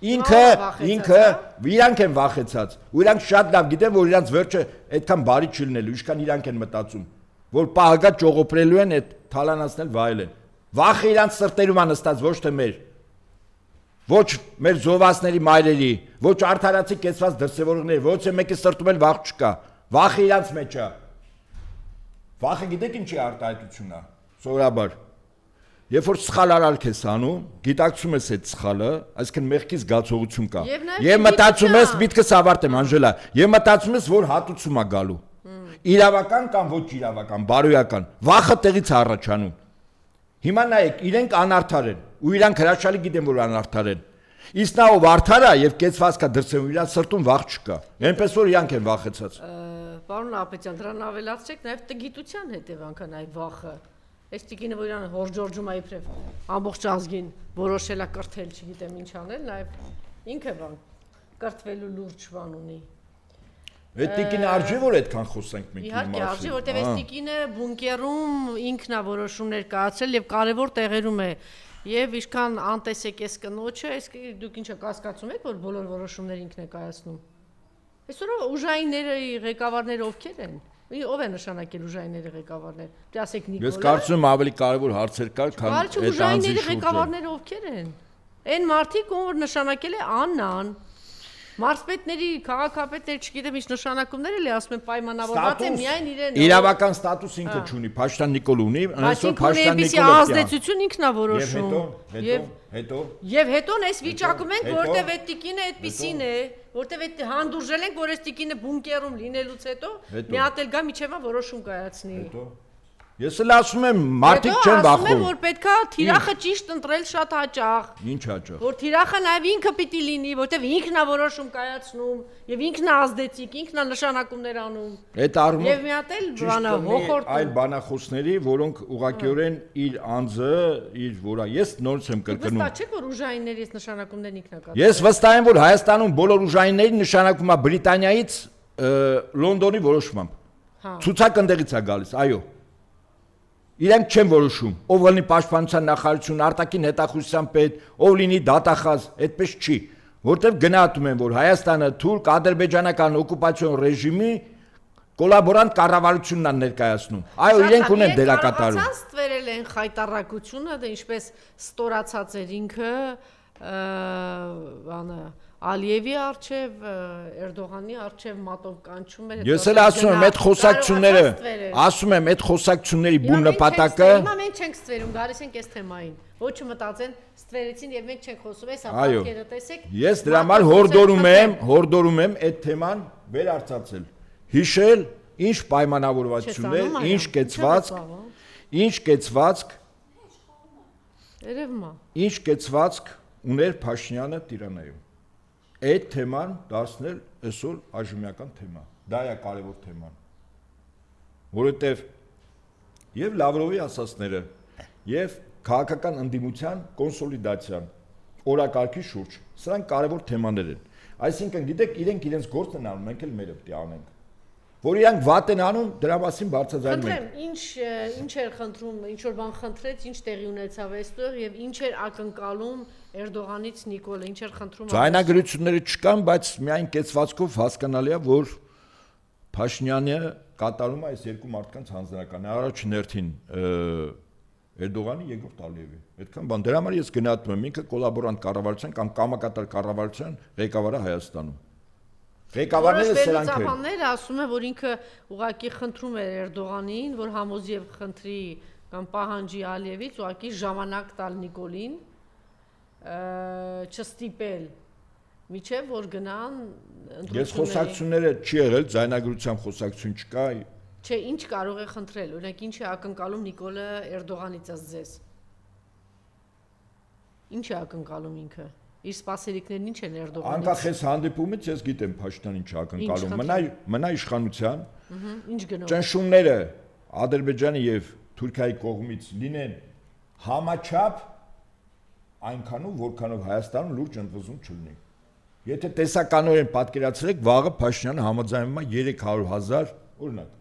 [SPEAKER 2] Ինքը իրանք են վախեցած։ Ու իրանք շատ լավ գիտեն, որ իրանք վերջը այդքան բարի չլինելու, ինչքան իրանք են մտածում, որ պահագա ճողոպրելու են այդ թալանացնել վայելեն։ Վախը իրանք սրտերում է նստած, ոչ թե մեր։ Ոչ մեր զովասների մայրերի, ոչ արդարացի կեցված դրսևորողների, ոչ է մեկի սրտում էլ վախ չկա։ Վախը իրանց մեջ է։ Վախը գիտեք ինչի արտահայտությունն է, սովորաբար։ Երբ որ սխալ արարք ես անում, գիտակցում ես այդ սխալը, այսինքն մեղքի զգացողություն կա։ Եվ մտածում ես, միտքս ավարտեմ, Անժելա, եւ մտածում ես, որ հատուցում է գալու։ Իրավական կամ ոչ իրավական, բարոյական։ Վախը տեղից է առաջանում։ Հիմա նայեք, իրենք անարդար են, ու իրանք հրաշալի գիտեն, որ անարդար են։ Իսկ նա ով արդար է եւ կեցված կա դրսեւորում, իր սրտում վախ չկա։ Այնպես որ իրանք են վախեցած։
[SPEAKER 1] Պարոն Ապետյան, դրան ավելացրեք նաեւ տգիտության հետևանքը նաեւ վախը։ Այս տիկինը որ իրան հորժորջում է իբրև ամբողջ ազգին որոշել է կրթել, չգիտեմ ինչ անել, նաեւ ինքը բան կրթվելու լուրջ բան ունի։
[SPEAKER 2] Այդ տիկինը արժի որ այդքան խոսենք մենք։
[SPEAKER 1] Իհարկե արժի, որտեղ այս տիկինը բունկերում ինքն է որոշումներ կայացրել եւ կարեւոր տեղերում է։ Եվ ինչքան անտեսեք էս կնոջը, այս դուք ինչը կասկածում եք, որ բոլոր որոշումները ինքն է կայացնում։ Այսօր ուժայինները ղեկավարները ովքեր են։ Ով է նշանակել ուժայինների ղեկավարներ։ Դե ասեք Նիկոլը։
[SPEAKER 2] Ես կարծում եմ ավելի կարևոր հարցեր կար, քան այդ անձի
[SPEAKER 1] ուժայինների ղեկավարները ովքեր են։ Այն մարդիկ, ով որ նշանակել է Աննան, մարզպետների, քաղաքապետներ, չգիտեմ ինչ նշանակումներ էլի ասում են պայմանավորված է միայն իրեն։
[SPEAKER 2] Իրավական ստատուս ինքը չունի, Փաշինյան Նիկոլ ունի, այսօր Փաշինյան Նիկոլը
[SPEAKER 1] ազդեցություն ինքն է որոշում։ Եւ հետո այս վիճակում ենք, որտեվ այդ տիկինը այդպեսին է, որտեվ այդ հանդուրժել ենք, որ այս տիկինը բունկերում լինելուց հետո մի հատ էլ գա միջևա որոշում կայացնի։
[SPEAKER 2] Ես էլ ասում եմ, մարդիկ չեն վախում։
[SPEAKER 1] Ասում եմ, որ պետքա թիրախը ճիշտ ընտրել շատ հաճախ։
[SPEAKER 2] Ինչ հաճախ։
[SPEAKER 1] Որ թիրախը նաև ինքը պիտի լինի, որտեվ ինքն է որոշում կայացնում, եւ ինքն է ազդեցիկ, ինքն է նշանակումներ անում։
[SPEAKER 2] Այդ առումով
[SPEAKER 1] եւ մի հատ էլ բանը հոխորտում։
[SPEAKER 2] Այլ բանախոսների, որոնք ուղղակիորեն իր անձը, իր որա, ես նորից եմ կրկնում։
[SPEAKER 1] Վստահ չեք, որ ուժայինների այս նշանակումներն ինքն է կատարում։
[SPEAKER 2] Ես վստահ եմ, որ Հայաստանում բոլոր ուժայինների նշանակումը Բրիտանիայից Լոնդոնի որոշմամբ։ Ցուցակ ընդեղից է գալիս, այո։ Իրենք չեն որոշում, ով լինի պաշտպանության նախարարություն, արտաքին հետախուզության պետ, ով լինի դատախազ, այդպես չի, որտեղ գնահատում են, որ Հայաստանը թուրք-ադրբեջանական օկուպացիոն ռեժիմի կոլաբորանտ կառավարությունն է ներկայացնում։ Այո, իրենք ունեն դերակատարում։
[SPEAKER 1] Կարողացան ստվերել են խայտարակությունը, դա ինչպես ստորացած էր ինքը, բանը Ալիևի արչև, Էրդողանի արչև մատով կանչում էր։
[SPEAKER 2] Ես էլ ասում եմ, այդ խոսակցությունները, ասում եմ, այդ խոսակցությունների բուն նպատակը։
[SPEAKER 1] Հիմա մենք չենք ստվերում, գալիս ենք այս թեմային։ Ոչ մտածեն, ստվերեցին եւ մենք չենք խոսում, այս ապակերը տեսեք։
[SPEAKER 2] Ես դրա համար հորդորում եմ այդ թեման վերարցացել։ Հիշել, ինչ պայմանավորվածություններ, ինչ կեցվածք ուներ Փաշինյանը Տիրանայում։ Այդ թեման դարձնել այսօր այժմյական թեմա։ Դա է կարևոր թեման։ Որովհետև եւ Լավրովի ասածները եւ քաղաքական ընդդիմության կոնսոլիդացիան օրակարգի շուրջ, սրանք կարևոր թեմաներ են։ Այսինքն, գիտեք, իրենք իրենց գործն են անում, մենք էլ մերը պետք է անենք։ Որ իրանք վատ են անում, դրա մասին բարձրաձայնում ենք։
[SPEAKER 1] Ինչ էր խնդրում, ինչ որ բան խնդրեց, ինչ տեղի ունեցավ այստեղ եւ ինչ էր ակնկալում Էրդողանից Նիկոլը, ինչ էր խնդրում։
[SPEAKER 2] Ձայնագրությունները չկան, բայց միայն կեցվածքով հասկանալի է, որ Փաշինյանը կատարում է այս երկու մարդկանց հանձնարարական, առաջին հերթին Էրդողանի, երկրորդ Ալիևի։ Այդքան բան։ Դրա համար ես գնահատում եմ ինքը կոլաբորանտ կառավարության կամ կամակատար կառավարության ղեկավարը Հայաստանում։ Ղեկավարները սրանք են։
[SPEAKER 1] Ծափանները ասում են, որ ինքը ուղակի խնդրում էր Էրդողանին, որ համոզի եւ խնդրի կամ պահանջի Ալիևից ուղակի ժամանակ տալ Նիկոլին, չստիպել, միջև որ գնան
[SPEAKER 2] ընդրությունների։ Ես խոսակցությունները չի եղել, ձայնագրության խոսակցություն չկա։
[SPEAKER 1] Չէ, ինչ կարող է խնդրել, օրինակ ինչ է ակնկալում Նիկոլը Էրդողանից ձեզ։ Ինչ է ակնկալում ինքը։ Իր սպասելիքներն ինչ են Էրդողանից։
[SPEAKER 2] Անկախ այս հանդիպումից ես գիտեմ Փաշինյանն ինչ ակնկալում։ Մնա իշխանության։
[SPEAKER 1] Ինչ գնով։
[SPEAKER 2] Ճնշումները Ադրբեջանի եւ Թուրքիայի կողմից լինեն համաչափ այնքանով, որքանով Հայաստանում լուրջ ընդվզում չլինի։ Եթե տեսականորեն պատկերացրեք, վաղը Փաշինյանը համաձայնում է 300,000, օրինակ,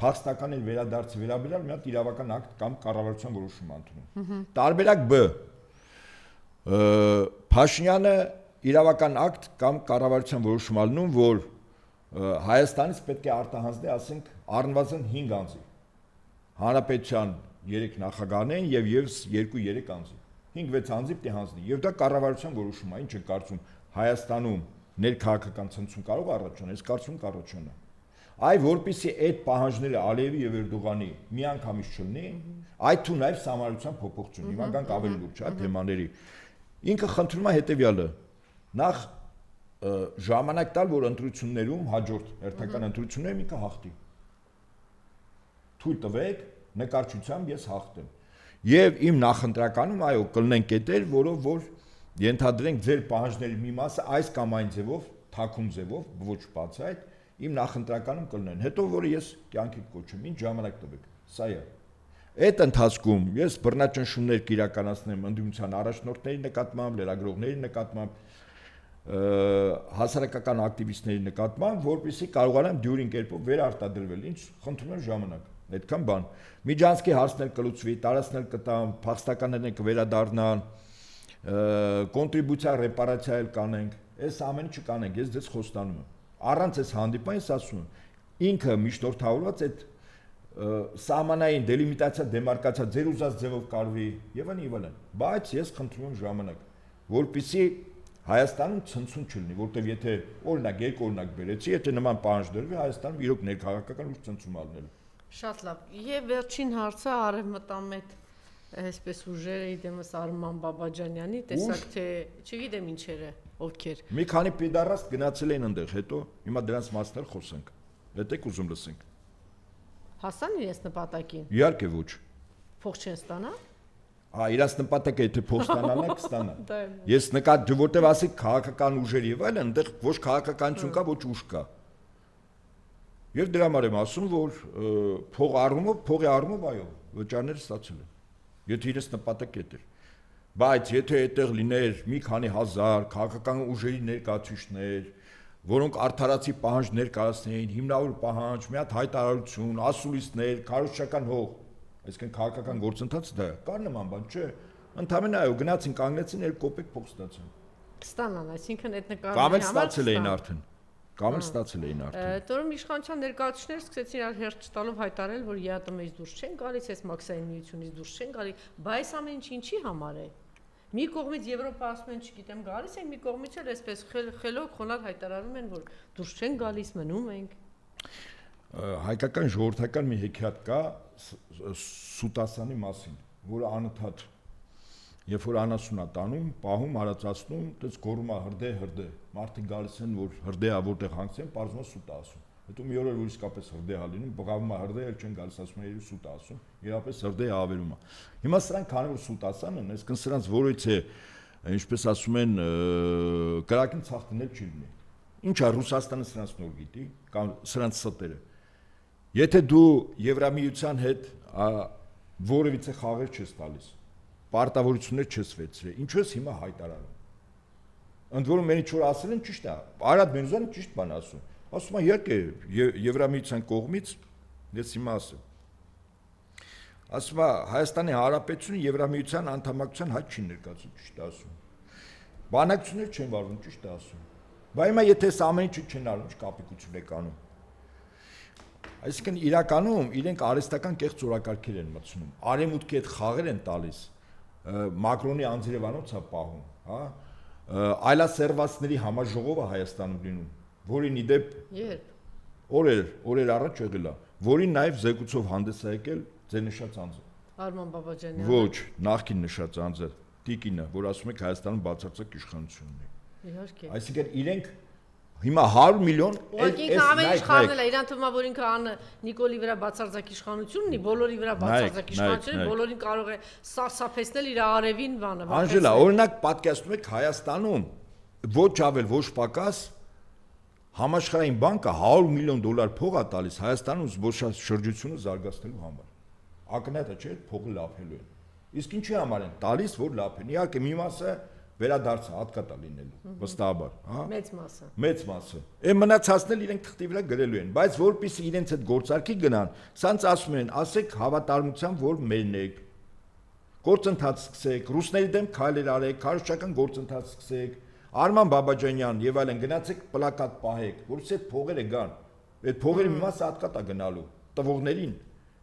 [SPEAKER 2] փախստական վերադարձի վերաբերյալ մի հատ իրավական ակտ կամ կառավարության որոշում ընդունում։ Տարբերակ B. Փաշինյանը իրավական ակտ կամ կառավարության որոշում ալնում, որ Հայաստանից պետք է արտահանձնի, ասենք, առնվազն 5 անձի։ Հանրապետության 3 նախագահներ եւ եւս 2-3 անձի։ 5-6 անձի պետք է հանձնի։ Եվ դա կառավարության որոշում է, ինչ է կարծում Հայաստանում ներքաղաքական ցնցում կարող է առաջանալ, այս կարծում կառաջանա։ Այ որպեսզի այդ պահանջները Ալիևի եւ Էրդողանի միանգամից չլինի, այդ թու նաեւ համարության փոփոխություն։ Հիմա գանք ավելի լուրջ, հա, թեմաների։ Ինքը խնդրում է հետեւյալը. նախ ժամանակ տալ, որ ընտրություններում հաջորդ հերթական ընտրություններում ինքը հաղթի։ Թույլ տվեք, նկարչությամբ ես հաղթեմ։ Եվ իմ նախընտրականում այո կլինեն կետեր, որով որ ենթադրենք ձեր պահանջների մի մասը այս կամ այն ձևով, թաքուն ձևով, ոչ բացայտ, իմ նախընտրականում կլինեն։ Հետո որը ես կյանքի կոչում, ինչ ժամանակ տվեք։ Սա է։ Այդ ընթացքում ես բռնաճնշումներ կիրականացնեմ ընդդիմության առաջնորդների նկատմամբ, լրագրողների նկատմամբ, հասարակական ակտիվիստների նկատմամբ, որպեսզի կարողանամ դյուրին կերպով վերարտադրվել, ինչ խնդրում եմ ժամանակ, այդքան բան։ Միջանցքի հարցներ կլուծվի, տարածքներ կտամ, փախստականներն կվերադառնան, կոնտրիբուցիա ռեպարացիա էլ կանենք, այս ամենը չկանենք, ես ձեզ խոստանում եմ։ Առանց այս հանդիպման ես ասում եմ, ինքը միջնորդավորված այդ սահմանային դելիմիտացիա, դեմարկացիա ձեր ուզած ձևով կարվի եւ այլն, բայց ես խնդրում եմ ժամանակ, որպեսզի Հայաստանում ցնցում չլինի, որտեվ եթե օրինակ երկու օրինակ բերեցի, եթե նման պահանջ դրվի, Հայաստանում իրոք ներքաղաքական լուրջ ցնցում ալնել։
[SPEAKER 1] Շատ լավ։ Եվ վերջին հարցը արևմտամետ այսպես ուժերը իդեմս Արման Բաբաջանյանի, տեսակ թե չգիտեմ ինչերը, ովքեր։
[SPEAKER 2] Մի քանի պիդարաստ գնացել են այնտեղ, հետո հիմա դրանց մասներ խոսենք։ Ետեք ուզում լսենք։
[SPEAKER 1] Հասան իրենց նպատակին։
[SPEAKER 2] Իհարկե ոչ։
[SPEAKER 1] Փող չեն ստանա։
[SPEAKER 2] Իրաց նպատակը եթե փող ստանալն է, կստանա։ Ես նկատ որտեվ ասի քաղաքական ուժեր եւ այլն, այնտեղ ոչ քաղաքականություն կա, ոչ ուժ կա։ Եվ դրա համար եմ ասում, որ փողի առումով այո, վճարները ստացել են։ Եթե իրենց նպատակը դա էր։ Բայց եթե այդտեղ լիներ մի քանի հազար քաղաքական ուժերի ներկայացուցիչներ, որոնք արդարացի պահանջ ներկայացնեին, հիմնավոր պահանջ, մի հատ հայտարարություն, ասուլիսներ, քարոզչական հող, այսինքն քաղաքական գործընթացը դա է, կար նման բան, չէ։ Ընդամենը այո, գնացին կանգնեցին 2 կոպեկ փող ստացան։
[SPEAKER 1] Կստանան, այսինքն այդ նկարների
[SPEAKER 2] Կամ էլ ստացել էին արդեն։ Կամ էլ ստացել էին արդեն։
[SPEAKER 1] Տորում իշխանության ներկայացուցիչները սկսեցին իրար հերթ չտալով հայտարարել, որ ԵԱՏՄ-ից դուրս չեն գալիս, այս մաքսային միությունից դուրս չեն գալի, բայց ամեն ինչ ինչի համար է։ Մի կողմից Եվրոպա ասում են, չգիտեմ, գալիս են, մի կողմից էլ այսպես խելոք խոնար հայտարարում են, որ դուրս չեն գալիս, մնում ենք։
[SPEAKER 2] Հայկական ժողովրդական մի հեքիաթ կա Սուտասանի մասին, որը անընդհատ երբ որ անասուն է տանում, պահում, հարածացնում, դից գոռում է հրդե, մարդիկ գալիս են, որ հրդեա որտեղ հանգցեն, պարզվում է սուտ է ասում։ Հետո մի օր որ իսկապես հրդե է լինում, բղավում է հրդե, էլ չեն գալիս, ասում են սուտ է ասում, իրապես հրդե է ավերում է։ Հիմա սրանք քանի որ Սուտասան են, այսինքն սրանց որից է, ինչպես ասում են, կրակին ցախտնել չի լինի։ Ինչ է Ռուսաստանը սրանց նոր գիտի, կամ սրանց ստերը։ Եթե դու Եվրամիության հետ որևիցե խաղեր չես տալիս, պարտավորություններ չես վերցրել, ինչու ես հիմա հայտարարում։ Ընդ որում մենի չոր ասել են ճիշտ է, Արադ Միրզոյանը ճիշտ բան ասում։ Ասում է իհարկե Եվրամիության կողմից ես հիմա ասեմ։ Ասում է Հայաստանի Հանրապետությունը Եվրամիության անդամակցության հայտ չի ներկայացնում, ճիշտ է ասում։ Բանակցություններ չեն վարվում, ճիշտ է ասում։ Բայց հիմա եթե այս ամեն ինչը չեն անում, ինչ կապիկություն եք անում։ Այսինքն իրականում իրենք արհեստական կեղծ օրակարգեր են մտցնում։ Արևմուտքի հետ խաղեր են տալիս։ Մակրոնի անձրևանոց է պահում, հա։ Այլասերվածների համաժողովը Հայաստանում լինում, որին իդեպ օրեր առաջ եղել է, որին նաև զեկուցով հանդես է եկել ձեր նշած անձը։
[SPEAKER 1] Արման Բաբաջանյանը։
[SPEAKER 2] Ոչ, նախկին նշած անձը, Տիկինը, որ ասում եք Հայաստանում բացարձակ իշխանություն ունի։
[SPEAKER 1] Իհարկե։
[SPEAKER 2] Այսինքն իրենք հիմա 100 միլիոն
[SPEAKER 1] ինքը ամեն ինչ խառնել է, իրան թվում է, որ ինքը Նիկոլի վրա բացարձակ իշխանություն ունի, բոլորի վրա բացարձակ իշխանություն ունի, բոլորին կարող է սարսափեցնել իր արևին բանը։
[SPEAKER 2] Անժելա, օրինակ պատկերացնում եք Հայաստանում ոչ ավել, ոչ պակաս համաշխարհային բանկը 100 միլիոն դոլար փող է տալիս Հայաստանում զբոսաշրջությունը զարգացնելու համար։ Ակնհայտ է, չէ՞, փողը լափելու են։ Իսկ ինչի համար են տալիս, որ լափեն։ Իհարկե մի մասը վերադարձը հատկատա լինելու, վստահաբար, հա։
[SPEAKER 1] Մեծ մասը։
[SPEAKER 2] Մեծ մասը։ Այն մնացածն էլ իրենք թղթի վրա գրելու են, բայց որpիսի իրենց այդ գործարքի գնան, սրանց ասում են, ասեք հավատարմությամբ, որ մերն եք։ Գործընթաց սկսեք, ռուսների դեմ քայլեր արեք, քարոզչական գործընթաց սկսեք։ Արման Բաբաջանյան եւ այլն գնացեք պլակատ պահեք, որովհետեւ այդ փողերը գան։ Այդ փողերի մի մասը հատկատա գնալու տվողներին։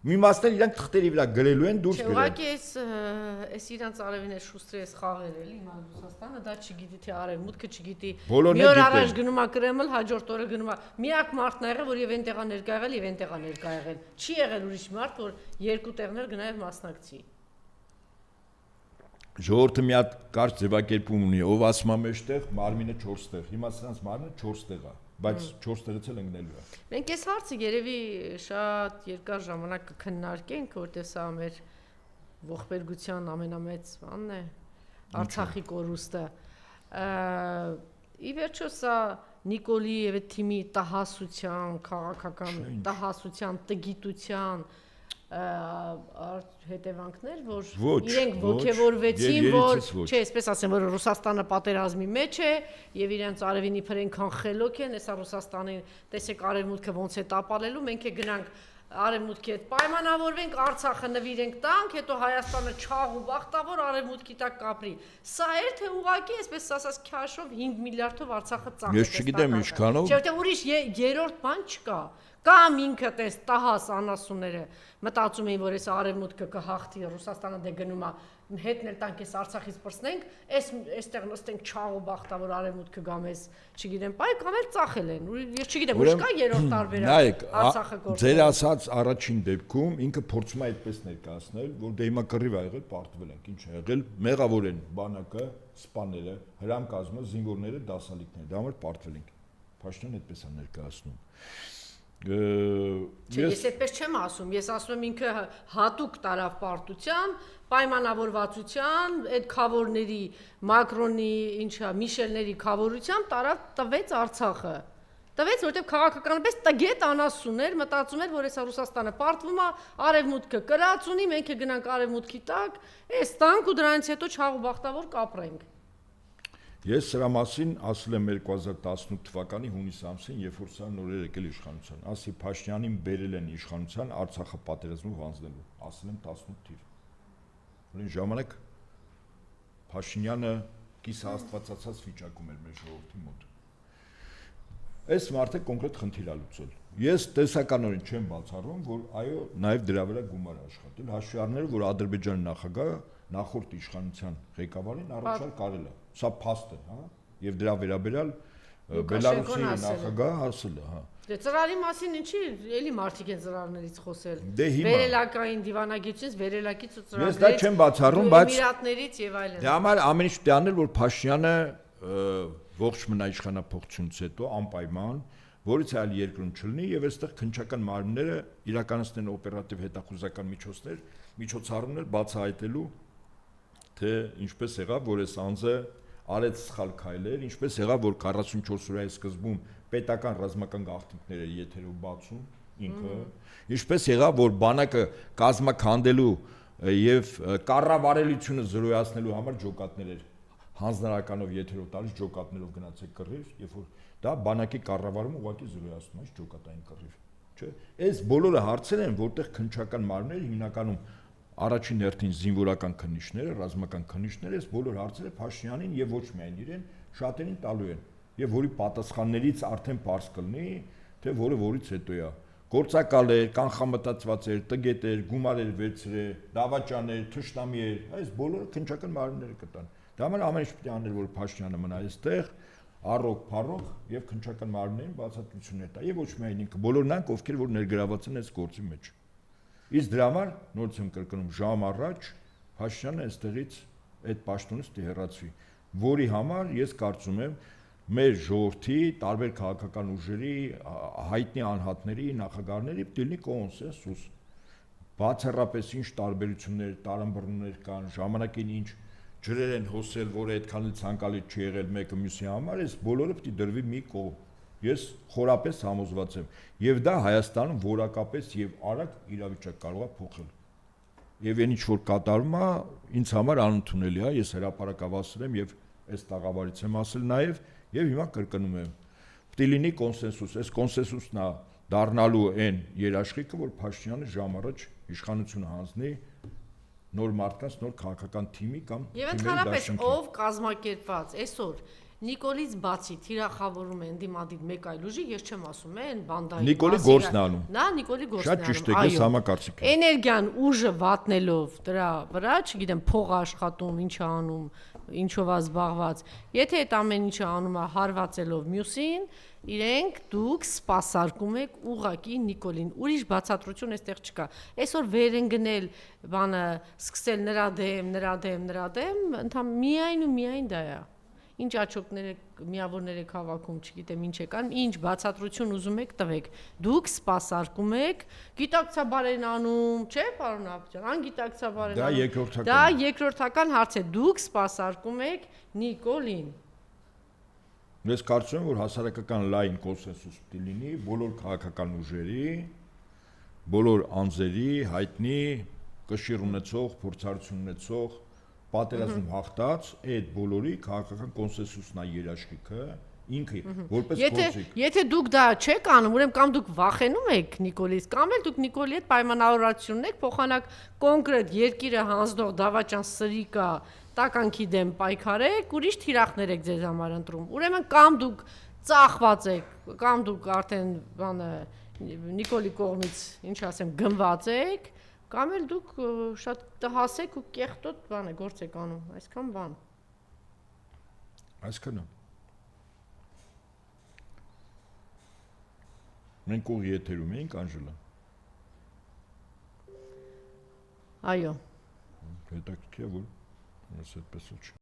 [SPEAKER 2] Մի մասն էլ իրանք թղթերի վրա գրելու են դուրս գրել։
[SPEAKER 1] Ուղղակի այս իրանց արևին է շուստրի այս խաղերը էլի հիմա Ռուսաստանը դա չգիտի թե արևմուտքը չգիտի։ Մի օր առաջ գնում է Կրեմլ, հաջորդ օրը գնում է։ Միակ մարդն ա եղել, որ եւ այնտեղա ներկա եղել եւ այնտեղա ներկա եղել։ Չի եղել ուրիշ մարդ, որ երկու տեղներ գնա եւ մասնակցի։
[SPEAKER 2] Ժողովուրդը մի հատ կարճ ձևակերպում ունի, ով ասում է մեջտեղ, մարմինը 4 տեղ։ Հիմա սրանց մարմինը 4 տեղ է, բայց 4 տեղից էլ ընկնելու է։
[SPEAKER 1] Մենք այս հարցը երևի շատ երկար ժամանակ կքննարկենք, որտեղ սա մեր ողբերգության ամենամեծ բանն է, Արցախի կորուստը։ Ի վերջո սա Նիկոլի եւ այդ թիմի տհասության, քաղաքական տհասության, տգիտության հետևանքներ, որ իրենք ոգևորվեցին, որ չէ, այսպես ասեմ, որ Ռուսաստանը պատերազմի մեջ է եւ իրենց արևին իբր այնքան խելոք են, հեսա Ռուսաստանին տեսեք արևմուտքը ոնց է տապալելու, մենք է գնանք արևմուտքի հետ պայմանավորվենք, Արցախը նվիրենք տանք, հետո Հայաստանը չաղ ու բախտավոր արևմուտքի տակ կապրի։ Սա էր թե ուղղակի այսպես ասած քաշով 5 միլիարդով Արցախը ծախսեց։
[SPEAKER 2] Ես չգիտեմ ինչքանով։
[SPEAKER 1] Չէ, որտեղ ուրիշ երրորդ բան չկա։ Կամ ինքը տես տահաս անասունները մտածում էին, որ այս արևմուտքը կհաղթի, Ռուսաստանը դե գնում է հետնել տանք այս Արցախից պրծնենք, այստեղ նստենք չաղ ու բախտավոր արևմուտքը գամ էս, չգիտեմ, բայ կամ էլ ծախել են։ Ես չգիտեմ, ուրիշ կա երրորդ տարբերակ Արցախը գործել։
[SPEAKER 2] Ձեր ասած առաջին դեպքում ինքը փորձում է այդպես ներկայացնել, որ դե հիմա կռիվ ա եղել, պարտվել ենք, ինչ ա եղել, մեղավոր են բանակը, սպաները, հրամկազմը, զինվորները, դասալիկները, դա համար պարտվել ենք։ Փաշինյանը այդպես է ներկայացնում։
[SPEAKER 1] Ես այդպես չեմ ասում, ես ասում եմ ինքը հատուկ տարավ պարտության, պայմանավորվածության, այդ խավորների, Մակրոնի, ինչա, Միշելների խավորությամբ տարավ տվեց Արցախը։ Տվեց, որտեղ քաղաքականապես տգետ անասուններ մտածում էր, որ հեսա Ռուսաստանը պարտվում է, արևմուտքը կրած ունի, մենք գնանք արևմուտքի տակ, այս տանք ու դրանից հետո չաղ ու բախտավոր կապրենք։
[SPEAKER 2] Ես սրա մասին ասել եմ 2018 թվականի հունիս ամսին, երբ որ սա նորեր եկել իշխանության, ասի Փաշինյանին բերել են իշխանության Արցախը պատերազմով հանձնելու, ասել եմ 18 թիվ։ Որին ժամանակ Փաշինյանը կիսաաստվածացած վիճակում էր մեր ժողովրդի մոտ։ Այս մարդը կոնկրետ խնդիր ա լուծել։ Ես տեսականորեն չեմ բացառում, որ այո, նաև դրա վրա գումար աշխատել, հաշվի առնելով, որ Ադրբեջանի նախագահը նախորդ իշխանության ղեկավարին առաջարկ արել է։ Սա փաստ է, հա, եւ դրա վերաբերյալ Բելարուսի նախագահը ասել է, հա։
[SPEAKER 1] Դե ծրարի մասին ինչի, էլի մարդիկ են ծրարներից խոսել։
[SPEAKER 2] Դե հիմա
[SPEAKER 1] վերելակային դիվանագիտությունից, վերելակից ու ծրարներից։
[SPEAKER 2] Ես դա չեմ բացառում, բայց
[SPEAKER 1] Էմիրատներից եւ այլն։
[SPEAKER 2] Դե համար ամեն ինչ պետք է անել, որ Փաշինյանը ողջ մնա իշխանափոխությունից հետո անպայման, որից այլ երկրում չլինի եւ այստեղ քննչական մարմինները իրականացնեն օպերատիվ հետախուզական միջոցառումներ բացահայտելու թե ինչպես եղավ, որ այս անձը արեց սխալ քայլեր, ինչպես եղավ, որ 44 օրյայի սկզբում պետական ռազմական գաղտնիքները եթերով բացում ինքը, ինչպես եղավ, որ բանակը կազմաքանդելու եւ կառավարելիությունը զրոյացնելու համար ջոկատներ էր հանձնարարականով եթերով տալիս ջոկատներով գնացեք կռիվ, երբ որ դա բանակի կառավարումը ուղղակի զրոյացնում է ջոկատային կռիվ, չէ՞։ Այս բոլորը հարցեր են, որտեղ քննչական մարմինները հիմնականում առաջին հերթին զինվորական քննիչները, ռազմական քննիչները, այս բոլոր հարցերը Փաշինյանին եւ ոչ միայն իրեն շատերին տալու են, եւ որի պատասխաններից արդեն པարզ կլինի, թե որը որից հետո է։ Գործակալ էր, կանխամտածված էր, տգետ էր, գումար էր վերցրել, դավաճաներ, թշնամի էր, այս բոլորը քննչական մարմինները կտան։ Դա համար ամեն ինչ պետք է անել, որ Փաշինյանը մնա այստեղ, առողջ, փառող եւ քննչական մարմիններին բացատրություններ տա, եւ ոչ միայն ինքը, բոլորն անք, ովքեր որ ներգրաված են այս գործի մեջ։ Իսկ դրա համար նորից եմ կրկնում ժամ առաջ Փաշինյանը այստեղից այդ պաշտոնից դիհեռացվի, որի համար ես կարծում եմ մեր ժողովրդի տարբեր քաղաքական ուժերի հայտնի անհատների նախագահների պետք է լինի կոնսենսուս։ Բացառապես ինչ տարբերություններ, տարամբռնումներ կան, ժամանակին ինչ ջրեր են հոսել, որը այդքան էլ ցանկալի չի եղել մեկը մյուսի համար, այս բոլորը պետք է դրվի մի կողմ։ Ես խորապես համոզված եմ, եւ դա Հայաստանում որակապես եւ արագ իրավիճակ կարող է փոխել։ Եվ այն ինչ որ կատարվում է, ինձ համար անընդունելի է, ես հրապարակավասել եմ եւ այս տաղավարից եմ ասել նաև եւ հիմա կրկնում եմ։ Պետք է լինի կոնսենսուս, այս կոնսենսուսն է դառնալու այն երաշխիքը, որ Փաշինյանը ժամ առաջ իշխանությունը հանձնի նոր մարդկանց, նոր քաղաքական թիմի կամ
[SPEAKER 1] Եվ ընդհանրապես ով կազմակերպված այսօր Նիկոլից բացի թիրախավորում է ընդդիմադիր մեկ այլ ուժի, ես չեմ ասում, այն բանդայի։
[SPEAKER 2] Նիկոլի գործն է անում։
[SPEAKER 1] Նա Նիկոլի գործն է անում։
[SPEAKER 2] Շատ ճիշտ է, ես համակարծիք եմ։
[SPEAKER 1] Էներգիան ուժը վատնելով դրա վրա, չգիտեմ, փող աշխատում, ինչ է անում, ինչով է զբաղված։ Եթե այդ ամեն ինչը անում է հարվածելով մյուսին, իրենք դուք սպասարկում եք ուղակի Նիկոլին։ Ուրիշ բացատրություն այստեղ չկա։ Այսօր վեր են գնել բանը, սկսել նրա դեմ, միայն ու միայն դա է։ Ինչ աչոկներ եք, միավորներ եք հավաքում, չգիտեմ ինչ եք անում, ինչ բացատրություն ուզում եք տվեք։ Դուք սպասարկում եք, գիտակցաբար են անում, չէ՞, պարոն Աբջան, անգիտակցաբար են անում։ Դա երկրորդական հարց է։ Դուք սպասարկում եք Նիկոլին։
[SPEAKER 2] Ես կարծում եմ, որ հասարակական լայն կոնսենսուս պետք է լինի բոլոր քաղաքական ուժերի, բոլոր անձերի, հայտնի, կշիռ ունեցող, փորձառություն ունեցող, պատերազմ հաղթած այդ բոլորի քաղաքական կոնսենսուսն է երաշխիքը, ինքը որպես գործիք։
[SPEAKER 1] Եթե դուք դա չեք անում, ուրեմն կամ դուք վախենում եք Նիկոլից, կամ էլ դուք Նիկոլի հետ պայմանավորվածություն ունեք, փոխանակ կոնկրետ երկիրը հանձնող դավաճան սրիկա տականքի դեմ պայքարեք, ուրիշ թիրախներ եք ձեզ համար ընտրում։ Ուրեմն կամ դուք ծախված եք, կամ դուք արդեն բանը Նիկոլի կողմից, ինչ ասեմ, գնված եք, կամ էլ դուք շատ տհասեք ու կեղտոտ բան է գործ եք անում, այսքան բան։
[SPEAKER 2] Այսքանը։ Մենք ուղի եթերում էինք, Անժելա։
[SPEAKER 1] Այո։
[SPEAKER 2] Հետաքրքիր է, որ ես այդպես ոչ։